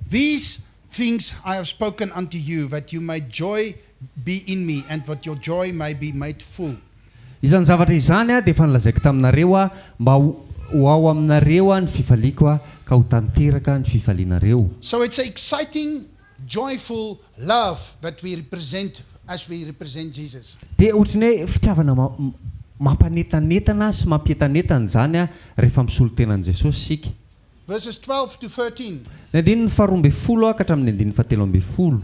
These things I have spoken unto you, that you may joy be in me, and that your joy may be made full. Izany zavatra izany dia efa nolazaiko taminareo mba ho ao aminareo ny fifaliako ka ho tanteraka ny fifalianareo. So it's an exciting, joyful love that we represent as we represent Jesus. Dia ohatrany hoe fitiavana mampanentanetana sy mampientanetana zany rehefa misolo tenan'i Jesosy sika. Verses 12 to 13. Ny andininy 12 ka hatramin'ny andininy 13.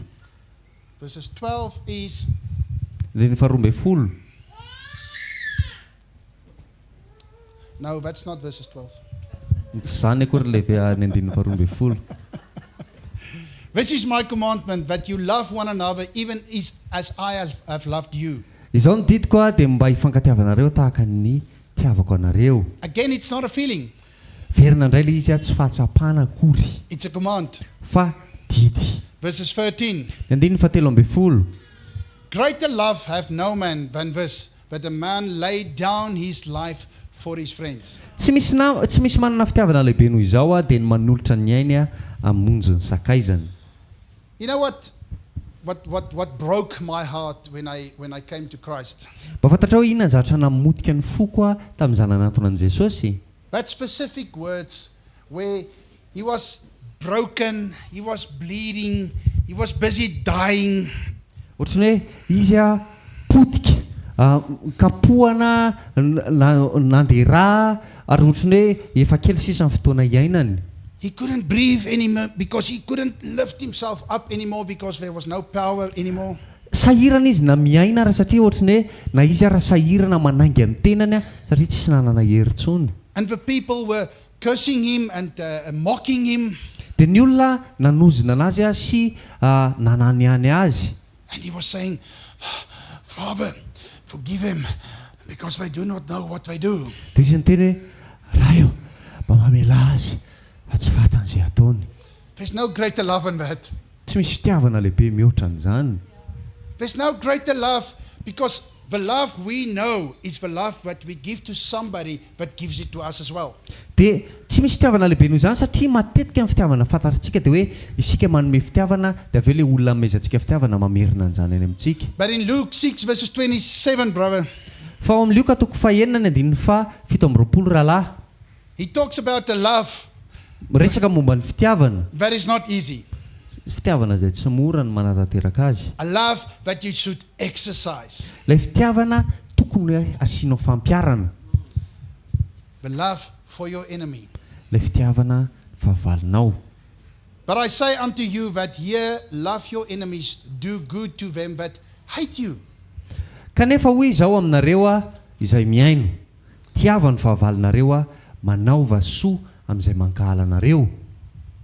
Verses 12 is, Andininy 12. no, that's not verses 12. Tsy zany akory ilay ny andininy 12. This is my commandment, that you love one another, even as I have loved you. Izao ny didiko dia mba hifankatiavanareo tahaka ny tiavako anareo. Again, it's not a feeling, Verina indray ilay izy tsy fahatsapana akory it's a command. fa didy. Verses 13. Ny andininy 13. Greater love hath no man than this, that a man lay down his life for his friends. Tsy misy manana fitiavana lehibe noho izao dia ny manolotra ny ainy hamonjy ny sakaizany. You know what broke my heart when I came to Christ? Mba fantatra hoe inona ny zavatra namotika ny foko tamin'izany anantonan'i Jesosy. That specific words where he was broken, he was bleeding, he was busy dying. Ohatrany hoe izy potika, kapohana, nandera, ary ohatrany hoe efa kely sisa ny fotoana iainany. He couldn't breathe anymore because he couldn't lift himself up anymore because there was no power anymore. Sahirana izy na miaina raha satria ohatrany hoe na izy raha sahirana manainga ny tenany satria tsisy nanana hery intsony. And the people were cursing him and mocking him. dia ny olona nanozina anazy a sy nananiany azy. And he was saying, Father, forgive them because they do not know what they do. Dia izy niteny hoe raha io mba mamela azy fa tsy fatany izay ataony. There's no greater love than that. Tsy misy fitiavana lehibe mihoatra an'izany. There's no greater love because the love we know is the love that we give to somebody that gives it to us as well. Dia tsy misy fitiavana lehibe noho izany satria matetika amin'ny fitiavana fantarantsika dia hoe isika manome fitiavana dia aveo ilay olona amezantsika fitiavana mamerina an'izany any amintsika. But in Luke 6 verses 27, brother, Fa ao amin'ny Lioka toko 9:7 rahalahy, he talks about a love resaka momba ny fitiavana. that is not easy. Fitiavana izay tsy mora ny manatanteraka azy. A love that you should exercise. Ilay fitiavana tokony asianao fampiarana. The love for your enemy. Ilay fitiavana fahavalinao. But I say unto you that here love your enemies, do good to them that hate you. Kanefa hoy izao aminareo izay miaino, tiava ny fahavalinareo manaova soa amin'izay mankahala anareo.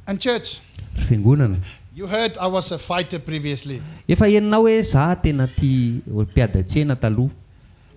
And church, Ry fiangonana, you heard I was a fighter previously. efa heninao hoe za tena tia mpiadatsena taloha.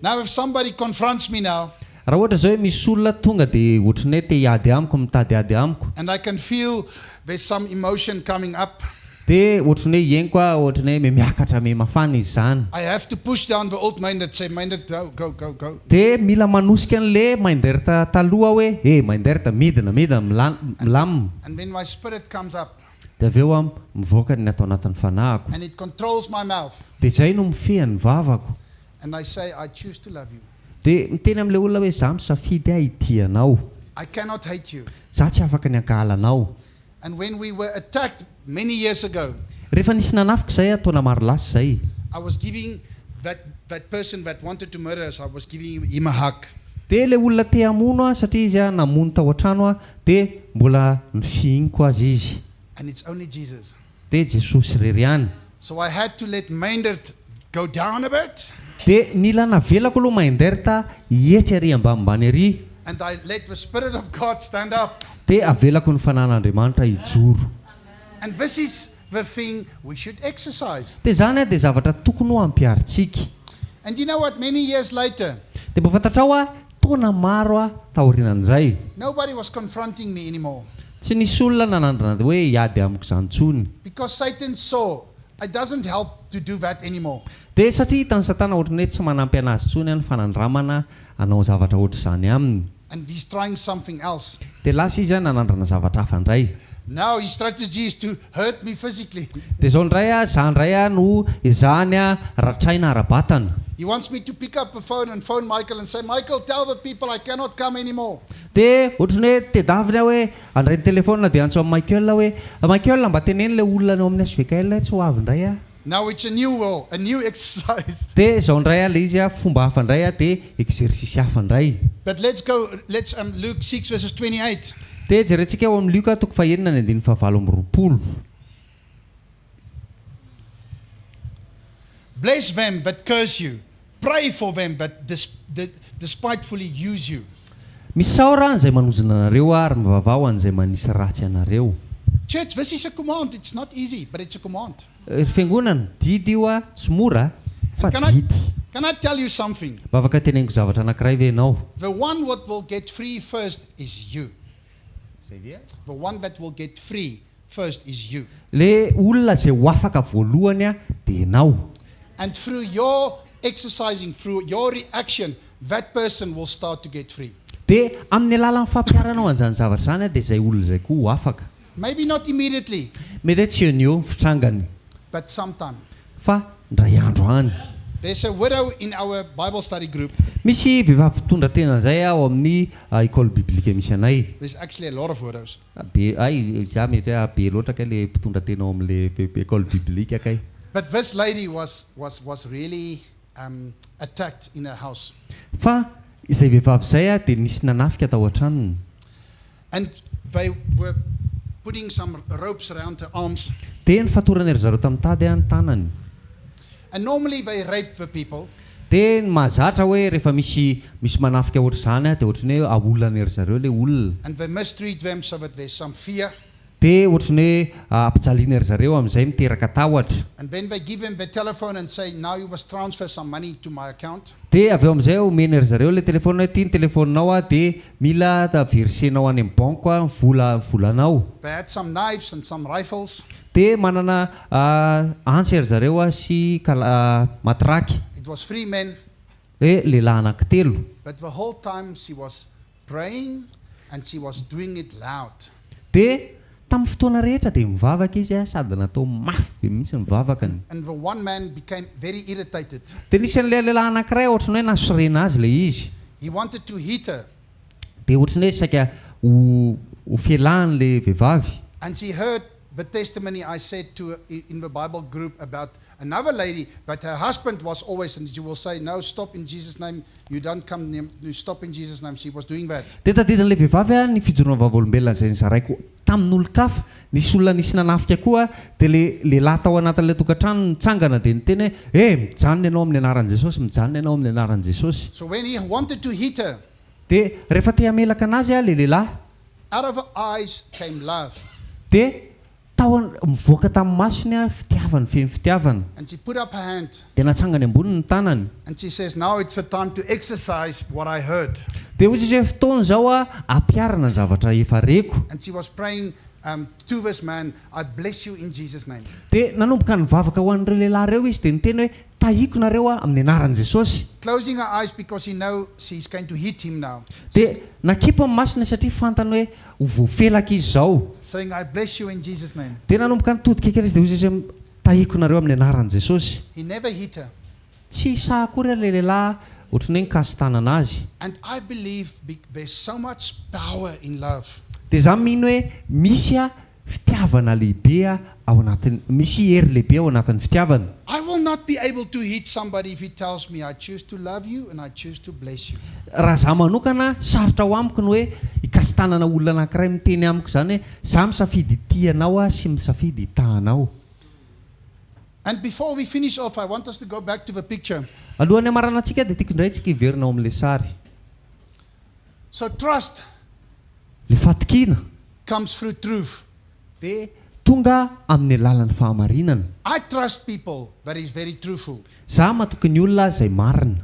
Now if somebody confronts me now, Raha ohatra zao hoe misy olona tonga dia ohatran'ny hoe te hiady amiko, mitady ady amiko, and I can feel there's some emotion coming up, dia ohatran'ny hoe ieny koa ohatran'ny hoe miakatra mafana izy zany. I have to push down the old mind that say, mind it, go. Dia mila manosika an'le mainderta taloha hoe mainderta midina milamina. And then my spirit comes up Dia aveo mivoaka ny atao anatin'ny fanahiko. and it controls my mouth. Dia izay no mifehan'ny vavako. And I say, I choose to love you. Dia miteny amin'ilay olona hoe za misafidy hitia anao. I cannot hate you. Za tsy afaka ny ankahala anao. And when we were attacked many years ago, Rehefa nisy nanafika izay taona maro lasa izay, I was giving that person that wanted to murder us, I was giving him a hug. dia ilay olona te hamono satria izy namono tao an-trano dia mbola nifihiniko azy izy. And it's only Jesus. Dia Jesosy irery ihany. So I had to let Meindert go down a bit, Dia nila navelako aloha mainderta hietry ary ambanimbany ary. and I let the Spirit of God stand up. Dia avelako ny fanan'Andriamanitra hijoro. And this is the thing we should exercise. Dia zany dia zavatra tokony ho ampiaritsika. And you know what? Many years later, Dia mba fantatrao taona maro taorianan'izay, nobody was confronting me anymore. tsy nisy olona nanandrana hoe hiady amiko izany intsony. Because Satan saw it doesn't help to do that anymore. Dia satria hitan'ny Satana ohatran'ny hoe tsy manampy anazy intsony ny fanandramana hanao zavatra ohatr'izany aminy. And he's trying something else. Dia lasa izy nanandrana zavatra hafa indray. Now his strategy is to hurt me physically. Dia izao indray za indray no izany ratraina ara-batana. He wants me to pick up the phone and phone Michael and say, Michael, tell the people I cannot come anymore. Dia ohatran'ny hoe tedavina hoe andray ny telefona dia antso amin'ny Michael hoe Michael mba teneny ilay olona ao amin'ny hvkl tsy ho avy indray Now it's a new exercise. Dia izao indray ilay izy fomba hafa indray dia exercice hafa indray. But let's Luke 6 verses 28. Dia jerentsika ao amin'ny Lioka toko 9:20. Bless them that curse you. Pray for them that despitefully use you. Misaora an'izay manozona anareo ary mivavao an'izay manisy ratsy anareo. Church, this is a command. It's not easy, but it's a command. Fiangonana, didy io tsy mora fa Can I tell you something? Mba afaka teneniko zavatra anankiray ve ianao? The one that will get free first is you. The one that will get free first is you. Le olona izay ho afaka voalohany dia ianao. And through your exercising, through your reaction, that person will start to get free. Dia amin'ny alalan'ny fampiaranao an'izany zavatra zany dia izay olona izay koa ho afaka. Maybe not immediately, Mety tsy eo ny fitrangany but sometime. fa ndray andro any. There's a widow in our Bible study group. Misy vehivavy mpitondra tena izay ao amin'ny école biblique misy anay. There's actually a lot of widows. Za mety hoe be loatra kay le mpitondra tena ao amin'le école biblique kay. But this lady was really attacked in her house. Fa izay vehivavy izay dia nisy nanafika tao an-tranony. And they were putting some ropes around her arms. Dia nifatorana ry zareo tamin'ny tady ny tanany. And normally they rape the people. Dia mahazatra hoe rehefa misy manafika ohatr'izany dia ohatran'ny hoe aolana ry zareo le olona. And they mistreat them so that there's some fear. dia ohatrany hoe ampijaliana ry zareo amin'izay miteraka tahotra. And when they give him the telephone and say, now you must transfer some money to my account, dia avy eo amin'izay omena ry zareo ilay telefona hoe tia ny telefoninao dia mila versenao any amin'ny banko volanao. they had some knives and some rifles. Dia manana antsy ry zareo sy matraky. It was 3 men, hoe lehilahy anankitelo. but the whole time she was praying and she was doing it loud. Dia tamin'ny fotoana rehetra dia mivavaka izy sady natao mafy be mihitsy mivavaka. And the one man became very irritated. Dia nisy an'ilay lehilahy anankiray ohatrany hoe nasorena azy ilay izy. He wanted to hit her. Dia ohatrany hoe saika ho fialahany ilay vehivavy. And she heard the testimony I said to her in the Bible group about another lady, but her husband was always, and she will say, no, stop in Jesus' name, you don't come near, you stop in Jesus' name. She was doing that. Dia tadidin'ilay vehivavy ny fijoroana vavolombelona izay nizaraiko tamin'olon-kafa. Nisy olona nisy nanafika koa dia lehilahy tao anatin'ilay tokantrano nitsangana dia niteny hoe mijanona ianao amin'ny anaran'i Jesosy, mijanona ianao amin'ny anaran'i Jesosy. So when he wanted to hit her, Dia rehefa te hamelaka anazy ilay lehilahy, out of her eyes came love. dia mivoaka tamin'ny masony fitiavana, feno fitiavana. And she put up her hand Dia natsangany amboniny ny tanany. and she says, now it's the time to exercise what I heard. Dia hoy izy hoe fotoana izao ampiarana ny zavatra efa reko. And she was praying to this man, I bless you in Jesus' name. Dia nanomboka nivavaka ho an'ireo lehilahy ireo izy dia niteny hoe tahiko nareo amin'ny anaran'i Jesosy. Closing her eyes because he knows she's going to hit him now. Dia nakipa ny masony satria fantany hoe ho voafelaka izy izao. Saying, I bless you in Jesus' name. Dia nanomboka nitodika kely izy dia hoy izy hoe tahiko nareo amin'ny anaran'i Jesosy. He never hit her. Tsy isaha akory ilay lehilahy ohatrany hoe nikasy tanana azy. And I believe there's so much power in love. Dia izaho mino hoe misy fitiavana lehibe ao anatiny, misy hery lehibe ao anatin'ny fitiavana. I will not be able to hit somebody if he tells me I choose to love you and I choose to bless you. Raha izaho manokana sarotra ho amiko ny hoe hikasy tanana olona anankiray miteny amiko izany hoe izaho misafidy tianao sy misafidy tahanao. And before we finish off, I want us to go back to the picture. Alohan'ny hamarana antsika dia tiako indray tsika hiverina ao amin'ilay sary. So trust Le fatokina comes through truth. dia tonga amin'ny alalan'ny fahamarinana. I trust people that is very truthful. Izaho matoky ny olona izay marina.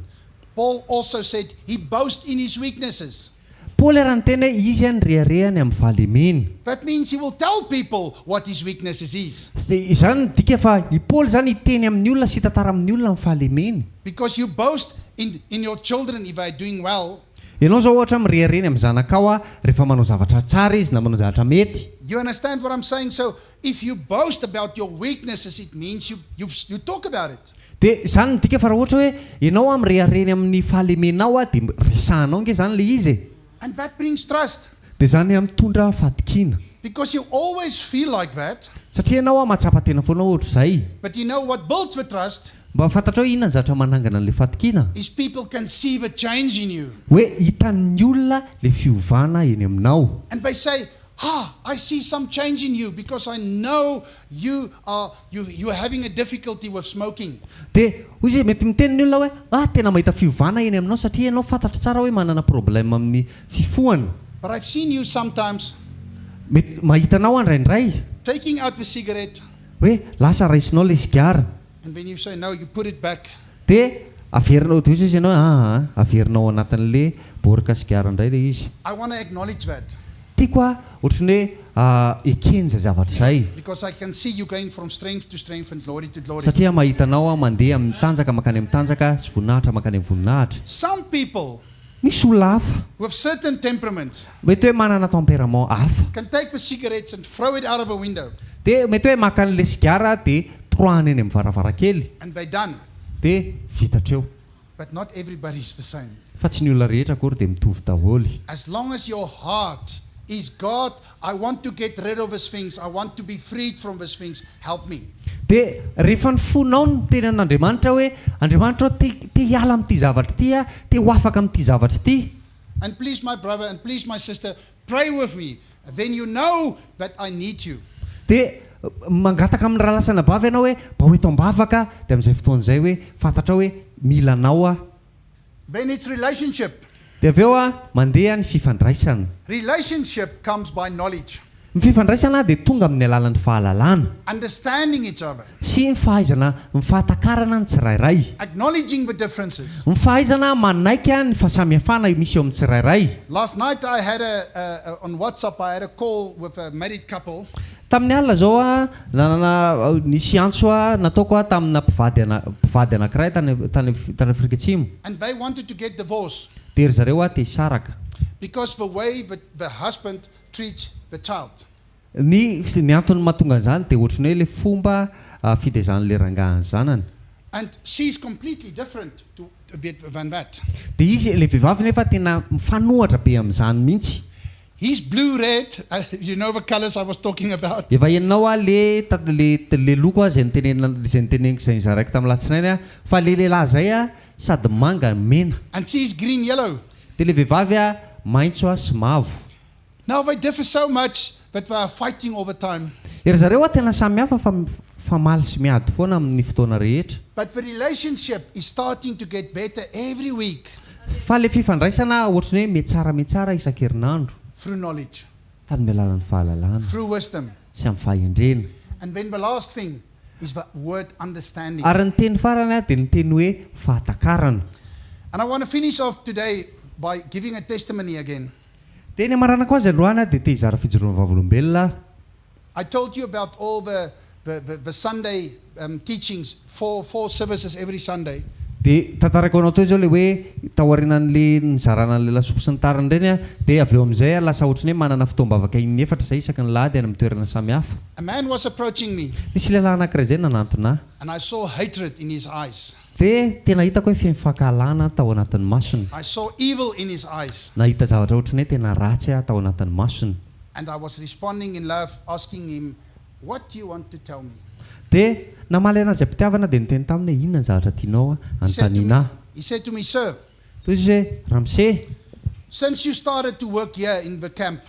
Paul also said he boasts in his weaknesses. Paoly raha niteny hoe izy reharehany amin'ny fahalemeny. That means he will tell people what his weaknesses is. Izany dika fa i Paoly zany hiteny amin'ny olona sy tantara amin'ny olona amin'ny fahalemeny. Because you boast in your children if they are doing well. Ianao zao ohatra mirereny amin'ny zanakao rehefa manao zavatra tsara izy na manao zavatra mety. You understand what I'm saying? So if you boast about your weaknesses, it means you talk about it. Dia izany dika fa raha ohatra hoe ianao mirereny amin'ny fahalemenao dia resahanao nge zany le izy. And that brings trust. Dia zany mitondra fatokina. Because you always feel like that. Satria ianao mahatsapa tena foana ohatra izay. But you know what builds the trust? Mba fantatra hoe inona ny zavatra manangana an'ilay fatokina. Is people can see the change in you. Hoe hitan'ny olona le fiovana eny aminao. And they say, I see some change in you because I know you are having a difficulty with smoking. Dia hoy izy mety miteny ny olona hoe tena mahita fiovana eny aminao satria ianao fantatra tsara hoe manana problème amin'ny fifohana. But I've seen you sometimes Mety mahitanao andraindray taking out the cigarette, hoe lasa raisinao le sigara. and when you say no, you put it back. Dia averinao dia izy ianao averinao anatin'le borika sigara indray le izy. I want to acknowledge that Tiako ohatrany hoe ekenja zavatra izay. because I can see you going from strength to strength and glory to glory. Satria mahitanao mandeha amin'ny tanjaka makany amin'ny tanjaka sy voninahitra makany amin'ny voninahitra. Some people Misy olona hafa with certain temperaments mety hoe manana tempérament hafa. can take the cigarettes and throw it out of a window, Dia mety hoe maka an'le sigara dia troahany eny amin'ny varavarakely and they're done. dia vita treo. But not everybody is the same. Fa tsy ny olona rehetra akory dia mitovy daholo. As long as your heart is, God, I want to get rid of these things, I want to be freed from these things, help me. Dia rehefa ny fonao ny teny an'Andriamanitra hoe Andriamanitra te hiala amin'ity zavatra ity te ho afaka amin'ity zavatra ity. And please, my brother, and please, my sister, pray with me. Then you know that I need you. Dia mangataka amin'ny raha lasana bavy ianao hoe mba ho eto-mbavaka dia amin'izay fotoana izay hoe fantatra hoe mila anao Then it's relationship. Dia avy eo mandeha ny fifandraisana. Relationship comes by knowledge. Ny fifandraisana dia tonga amin'ny alalan'ny fahalalana understanding each other, sy ny fahaizana mifahatakarana ny tsirairay. acknowledging the differences. Ny fahaizana manaika ny fahasamihafana misy eo amin'ny tsirairay. Last night I had on WhatsApp I had a call with a married couple, Tamin'ny alina zao nanana nisy antso nataoko tamina mpivady anankiray tany Afrika Atsimo. and they wanted to get divorced Dia ry zareo te hisaraka. because the way the husband treats the child. Ny antony mahatonga an'izany dia ohatrany hoe le fomba fitaizan'le rangahy ny zanany. And she's completely different than that. Dia izy le vehivavy nefa tena mifanohatra be amin'izany mihitsy. He's blue red, you know the colors I was talking about. Efa henonao le loko izay niteneniko izay nizaraiko tamin'ny latsinainy fa le lehilahy zay sady manga mena. And she's green yellow. Dia le vehivavy maitso sy mavo. Now they differ so much that they are fighting all the time. Ery zareo tena samy hafa fa maly sy miady foana amin'ny fotoana rehetra. But the relationship is starting to get better every week Fa le fifandraisana ohatrany hoe metsara isan-kerinandro through knowledge, tamin'ny alalan'ny fahalalana through wisdom. sy amin'ny fahendrena. And then the last thing is the word understanding. Ary ny teny farany dia ny teny hoe fahatakarana. And I want to finish off today by giving a testimony again. Teny amarana koa azy androany dia te hizara fijoroana vavolombelona. I told you about all the Sunday teachings, four services every Sunday. Dia tantarako anao teo zao le hoe taorianan'le nizarana an'le lasopy sy ny tariny ireny dia avy eo amin'izay lasa ohatrany hoe manana fotoam-bavaka inefatra izay isaky ny lahady any amin'ny toerana samihafa. A man was approaching me Misy lehilahy anankiray izay nanantona and I saw hatred in his eyes. dia tena hitako hoe fifankahalana tao anatin'ny masony. I saw evil in his eyes. Nahita zavatra ohatrany hoe tena ratsy tao anatin'ny masony. And I was responding in love, asking him, what do you want to tell me? Dia namaly anazy am-pitiavana dia niteny taminy hoe inona ny zavatra tianao anontaniana. He said to me, sir, Toy izy hoe Ramse, since you started to work here in the camp,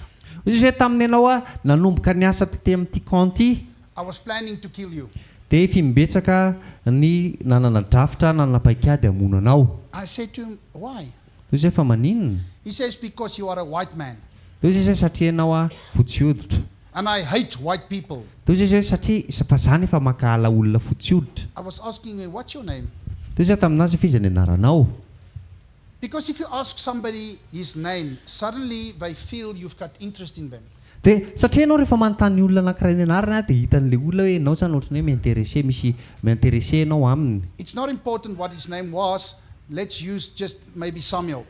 izy hoe tamin'ny ianao nanomboka niasa tety amin'ity camp ity I was planning to kill you. dia fimbetsaka ny nanana drafitra nanana paikady hamono anao. I said to him, why? Toy izy hoe fa maninona? He says, because you are a white man. Toy izy hoe satria ianao fotsy hoditra. And I hate white people. Toy izy hoe satria fa zany efa makahala olona fotsy hoditra. I was asking him, what's your name? Toy izy hoe taminazy efa izy ny anaranao. Because if you ask somebody his name, suddenly they feel you've got interest in them. Dia satria ianao rehefa manontany olona anankiray ny anarana dia hitan'le olona hoe ianao zany ohatrany hoe miinteresse ianao aminy. It's not important what his name was. Let's use just maybe Samuel.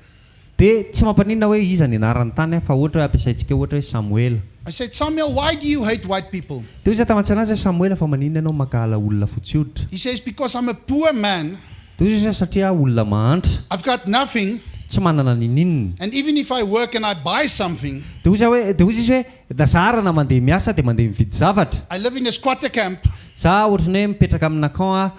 Dia tsy mampaninona hoe iza ny anarany tany fa ohatra hoe ampiasaintsika ohatra hoe Samuel. I said, Samuel, why do you hate white people? Dia izy tamantsy anazy hoe Samuel fa maninona ianao makahala olona fotsy hoditra. He says, because I'm a poor man, Dia izy hoe satria olona mahantra I've got nothing, tsy manana ninina. and even if I work and I buy something, Dia izy hoe da zahara na mandeha miasa dia mandeha mividy zavatra. I live in a squatter camp, Za ohatrany hoe mipetraka amina camp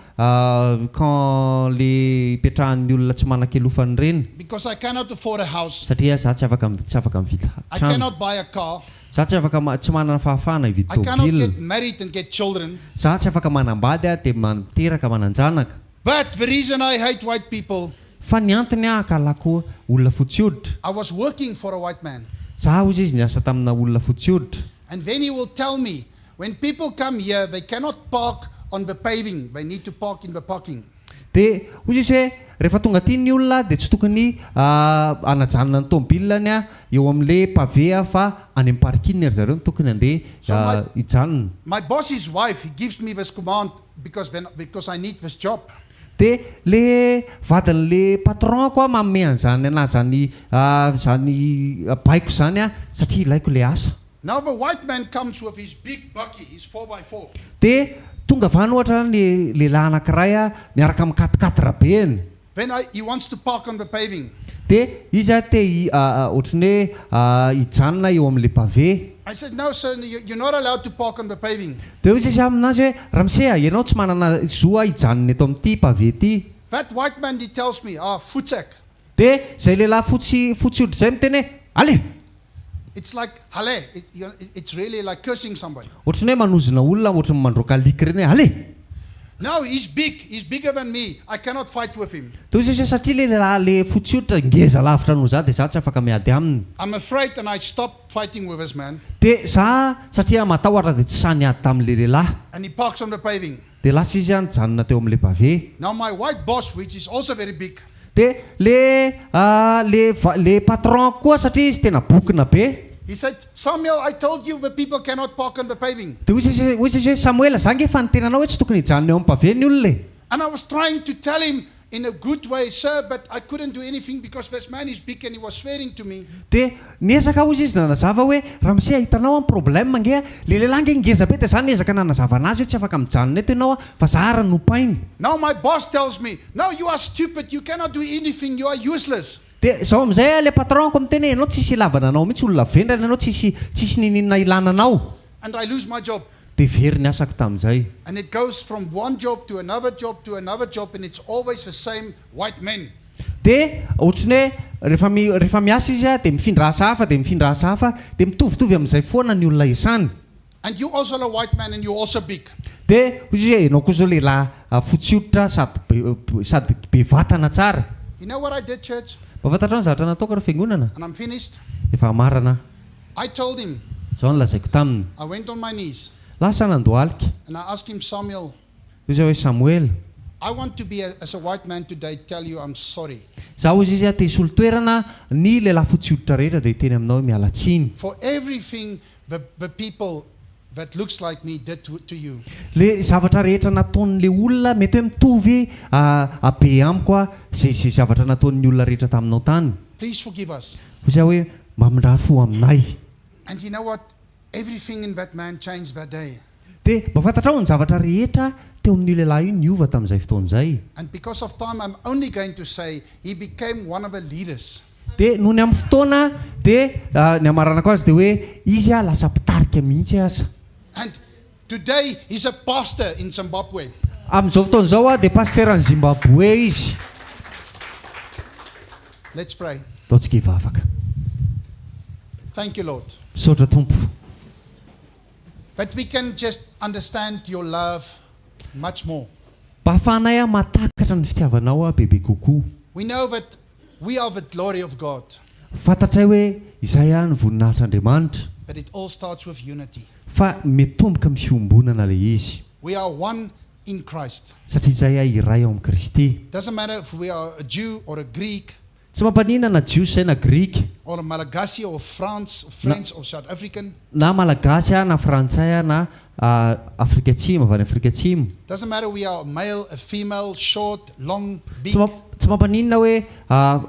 le ipetrahan'ny olona tsy manan-kelofany ireny because I cannot afford a house, satria za tsy afaka mividy I trano. cannot buy a car, Za tsy afaka tsy manana fahafahana hividy I cannot tômôbila. get married and get children. Za tsy afaka manambady dia miteraka mananjanaka. But the reason I hate white people, Fa ny antony akalako olona fotsy hoditra. I was working for a white man. Za hozy izy niasa tamina olona fotsy hoditra. And then he will tell me, when people come here, they cannot park on the paving. They need to park in the parking. Dia hozy izy hoe rehefa tonga aty ny olona dia tsy tokony anajanona ny tômôbilany eo amin'le pavé fa any amin'ny parking ry zareo no tokony andeha hijanona. My boss's wife, he gives me this command because I need this job. Dia le vadin'le patron koa manome an'izany anazy zany baiko zany satria ilaiko le asa. Now the white man comes with his big bucky, his 4x4. Dia tonga avany ohatra le lehilahy anankiray miaraka amin'ny 4x4 beny. Then he wants to park on the paving. Dia izy te ohatrany hoe hijanona eo amin'le pavé. I said, no, sir, you're not allowed to park on the paving. Dia izy aminazy hoe Ramse, ianao tsy manana zoa hijanona eto amin'ity pavé ity. That white man, he tells me, futsek. Dia izay lehilahy fotsy hoditra izay miteny hoe ale. It's like hale. It's really like cursing somebody. Ohatrany hoe manozona olona ohatrany mandroaka alika ireny hoe ale. No, he's big. He's bigger than me. I cannot fight with him. Toy izay satria le lehilahy le fotsioditra ngeza lavitra noho za dia za tsy afaka miady aminy. I'm afraid and I stopped fighting with this man. Dia za satria matahotra dia tsy sahy niady tamin'le lehilahy. And he parks on the paving. Dia lasa izy nijanona teo amin'le pavé. Now my white boss, which is also very big, Dia le patron koa satria izy tena bokona be. he said, Samuel, I told you the people cannot park on the paving. Dia hoy izy hoe Samuel, za nge efa nitenanao hoe tsy tokony hijanona eo amin'ny pavé ny olona. And I was trying to tell him in a good way, sir, but I couldn't do anything because this man is big and he was swearing to me. Dia niezaka hozy izy nanazava hoe raha misy hitanao amin'ny problème nge le lehilahy nge ngeza be dia za niezaka nanazava anazy hoe tsy afaka mijanona eto ianao fa za ara nopainy. Now my boss tells me, no, you are stupid, you cannot do anything, you are useless. Dia zao amin'izay le patronko miteny ianao tsisy ilavana anao mihitsy olona vendrana ianao tsisy ninina ilana anao. And I lose my job. Dia very ny asako tamin'izay. And it goes from one job to another job to another job, and it's always the same white men. Dia ohatrany hoe rehefa miasa izy dia mifindra asa hafa dia mifindra asa hafa dia mitovitovy amin'izay foana ny olona isany. And you also a white man and you're also big. Dia hozy hoe ianao koa zao lehilahy fotsioditra sady be vatana tsara. You know what I did, church? Mahafantatrao ny zavatra nataoko raha fiangonana. And I'm finished. Efa marana. I told him, Zao ny lazaiko taminy. I went on my knees Lasa nandohalika. and I asked him, Samuel, Hoy izy hoe Samuel, I want to be as a white man today, tell you I'm sorry za hozy izy te hisolo toerana ny lehilahy fotsioditra rehetra dia hiteny aminao hoe miala tsiny. for everything the people that looks like me did to you. Le zavatra rehetra nataon'le olona mety hoe mitovy abe amiko zay zavatra nataon'ny olona rehetra taminao tany. Please forgive us. Hoy izy hoe mamindrafo aminay. And you know what? Everything in that man changed that day. Dia mahafantatrao ny zavatra rehetra teo amin'ny lehilahy io niova tamin'izay fotoana izay. And because of time, I'm only going to say he became one of the leaders. Dia noho ny amin'ny fotoana dia ny amaranako azy dia hoe izy lasa mpitarika mihitsy aza. And today he's a pastor in Zimbabwe. Amin'izao fotoana izao dia pasteran'i Zimbabwe izy. Let's pray. Ataontsika hivavaka. Thank you, Lord. Misaotra Tompo. But we can just understand your love much more. Mba hafahanay mahatakatra ny fitiavanao bebe kokoa. We know that we are the glory of God, Fantatray hoe izay ny voninahitr'Andriamanitra. but it all starts with unity. Fa metomboka amin'ny fiombonana le izy. We are one in Christ. Satria izay iray ao amin'ny Kristy. Doesn't matter if we are a Jew or a Greek Tsy mampanina na Jios izay na Grika, or a Malagasy or France or French or South African. na Malagasy na Frantsay na Afrika Atsimo, avy any Afrika Atsimo. Doesn't matter we are a male, a female, short, long, big. Tsy mampanina hoe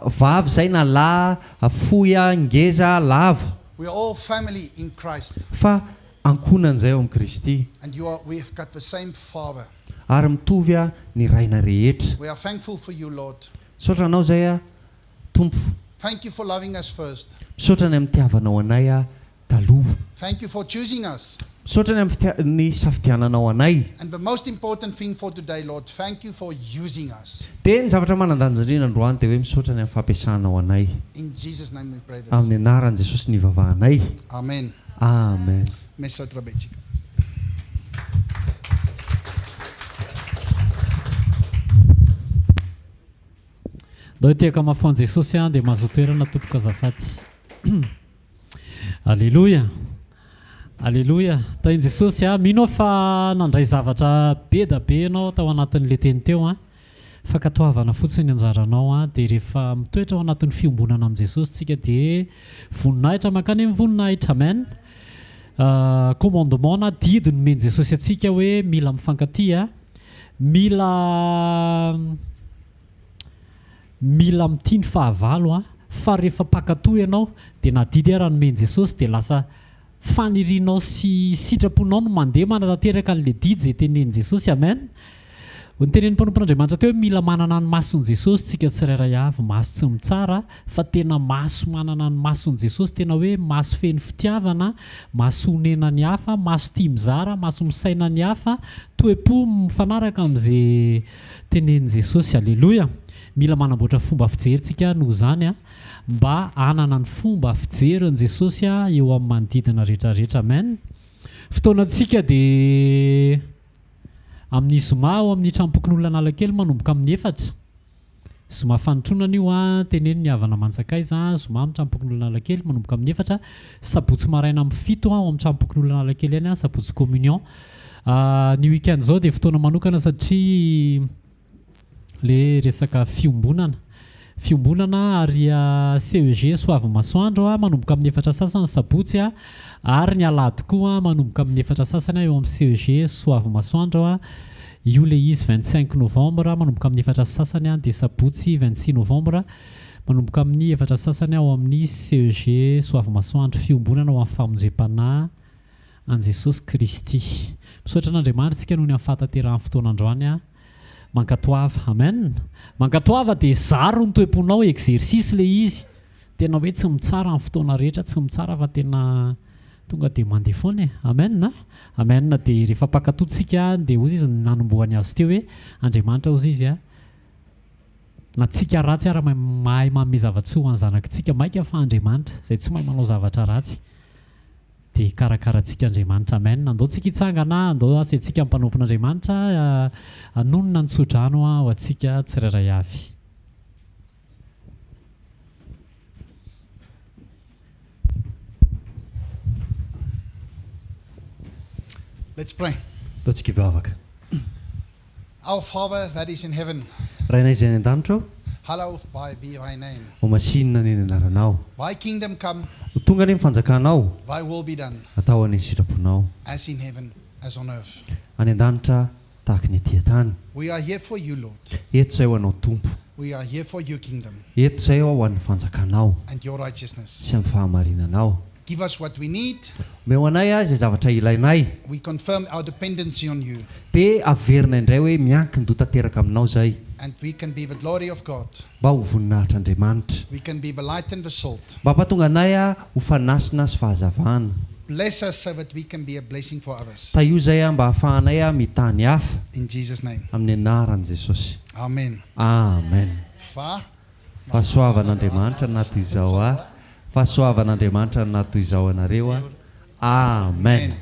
vavy izay na lahy, fohy, ngeza, lava. We are all family in Christ. Fa ankonan'izay ao amin'ny Kristy. And we have got the same Father. Ary mitovy ny raina rehetra. We are thankful for you, Lord. Misaotra anao izay Tompo. Thank you for loving us first. Misaotra ny amin'ny tiavanao anay taloha. Thank you for choosing us. Misaotra ny safidiananao anay. And the most important thing for today, Lord, thank you for using us. Dia ny zavatra manandanja indrindra androany dia hoe misaotra ny amin'ny fampiasanao anay. In Jesus' name we pray this. Amin'ny anaran'i Jesosy ny vavahanay. Amen. Amen. Mesotra betsika. Dao tiaka mafoan Jesosy dia mahazo toerana tompoka azafady. Alleluia. Alleluia. Tainy Jesosy mino fa nandray zavatra be da be ianao tao anatin'le teny teo fa katoavana fotsiny anjaranao dia rehefa mitoetra ao anatin'ny fiombonana amin'ny Jesosy tsika dia voninahitra makany amin'ny voninahitra. Amen. Commandement na didy nomeny Jesosy atsika hoe mila mifankatia, mila mitia ny fahavalo fa rehefa pakatoa ianao dia nadidy raha nomeny Jesosy dia lasa fanirianao sy sitraponao no mandeha manatanteraka an'le didy izay tenen'i Jesosy. Amen. Ny tenen'ny mpanompon'Andriamanitra teo hoe mila manana ny mason'i Jesosy tsika tsirairay avy, maso tsy mitsara fa tena maso manana ny mason'i Jesosy, tena hoe maso feno fitiavana, maso honena ny hafa, maso tia mizara, maso misaina ny hafa, toe-po mifanaraka amin'izay tenen'i Jesosy. Alleluia. Mila manamboatra fomba fijery tsika noho izany mba hanana ny fomba fijerin' Jesosy eo amin'ny manodidina rehetrarehetra. Amen. Fotoanantsika dia amin'ny zoma ao amin'ny trampokon'olona analakely manomboka amin'ny 4 zoma fanotronana io a teneny ny havana manjakaiza zoma amin'ny trampokon'olona analakely manomboka amin'ny 4 sabotsy maraina amin'ny 7 ao amin'ny trampokon'olona analakely any a sabotsy communion ny weekend zao dia fotoana manokana satria le resaka fiombonana ary CEG soavy masoandro a manomboka amin'ny 4 sasany sabotsy a ary ny alady koa manomboka amin'ny 4 sasany eo amin'ny CEG soavy masoandro a io le izy 25 novembre manomboka amin'ny 4 sasany a dia sabotsy 26 novembre manomboka amin'ny 4 sasany ao amin'ny CEG soavy masoandro fiombonana ho amin'ny famonjam-panahy an Jesosy Kristy. Misaotra an'Andriamanitra tsika noho ny amin'ny fahataterahany fotoan'androany a mankatoava amen mankatoava dia zaro ny toe-ponao exercice le izy tena hoe tsy mitsara amin'ny fotoana rehetra tsy mitsara fa tena tonga dia mandeha foana amen amen dia rehefa pakatotsika dia ozy izy nanombohany azy teo hoe Andriamanitra ozy izy a na tsika ratsy ara mahay manome zava-tsy ho an'ny zanakitsika maika fa Andriamanitra izay tsy mahay manao zavatra ratsy dia karakarantsika Andriamanitra amen andao tsika hitsangana andao asantsika amin'ny mpanompon'Andriamanitra anonona ny tsodrano ho antsika tsirairay avy. Let's pray. Låt oss vavaka. Our Father that is in heaven, Rainay izay any an-danitra ao hallowed be thy name. ho masinina ny anaranao Thy kingdom come, ho tonga ny fanjakanao thy will be done, atao any sitraponao as in heaven as on earth. any an-danitra tahaka ny aty an-tany. We are here for you, Lord. Eto izay ho anao tompo, We are here for your kingdom eto izay ao ho an'ny fanjakanao and your righteousness. sy amin'ny fahamarinanao. Give us what we need. Meo anay a izay zavatra ilainay We confirm our dependency on you, dia averina indray hoe miankiny-do tanteraka aminao zay and we can be the glory of God. mba ho voninahitr'Andriamanitra, We can be the light and the salt. mba hampatonga anay a ho fanasina sy fahazavana. Bless us so that we can be a blessing for others. Taio zay a mba hahafahanay a mitany hafa In Jesus' name. amin'ny anaran'i Jesosy. Amen. Amen. Fahasoavan'Andriamanitra nato izao a, fahasoavan'Andriamanitra nato izao anareo a. Amen.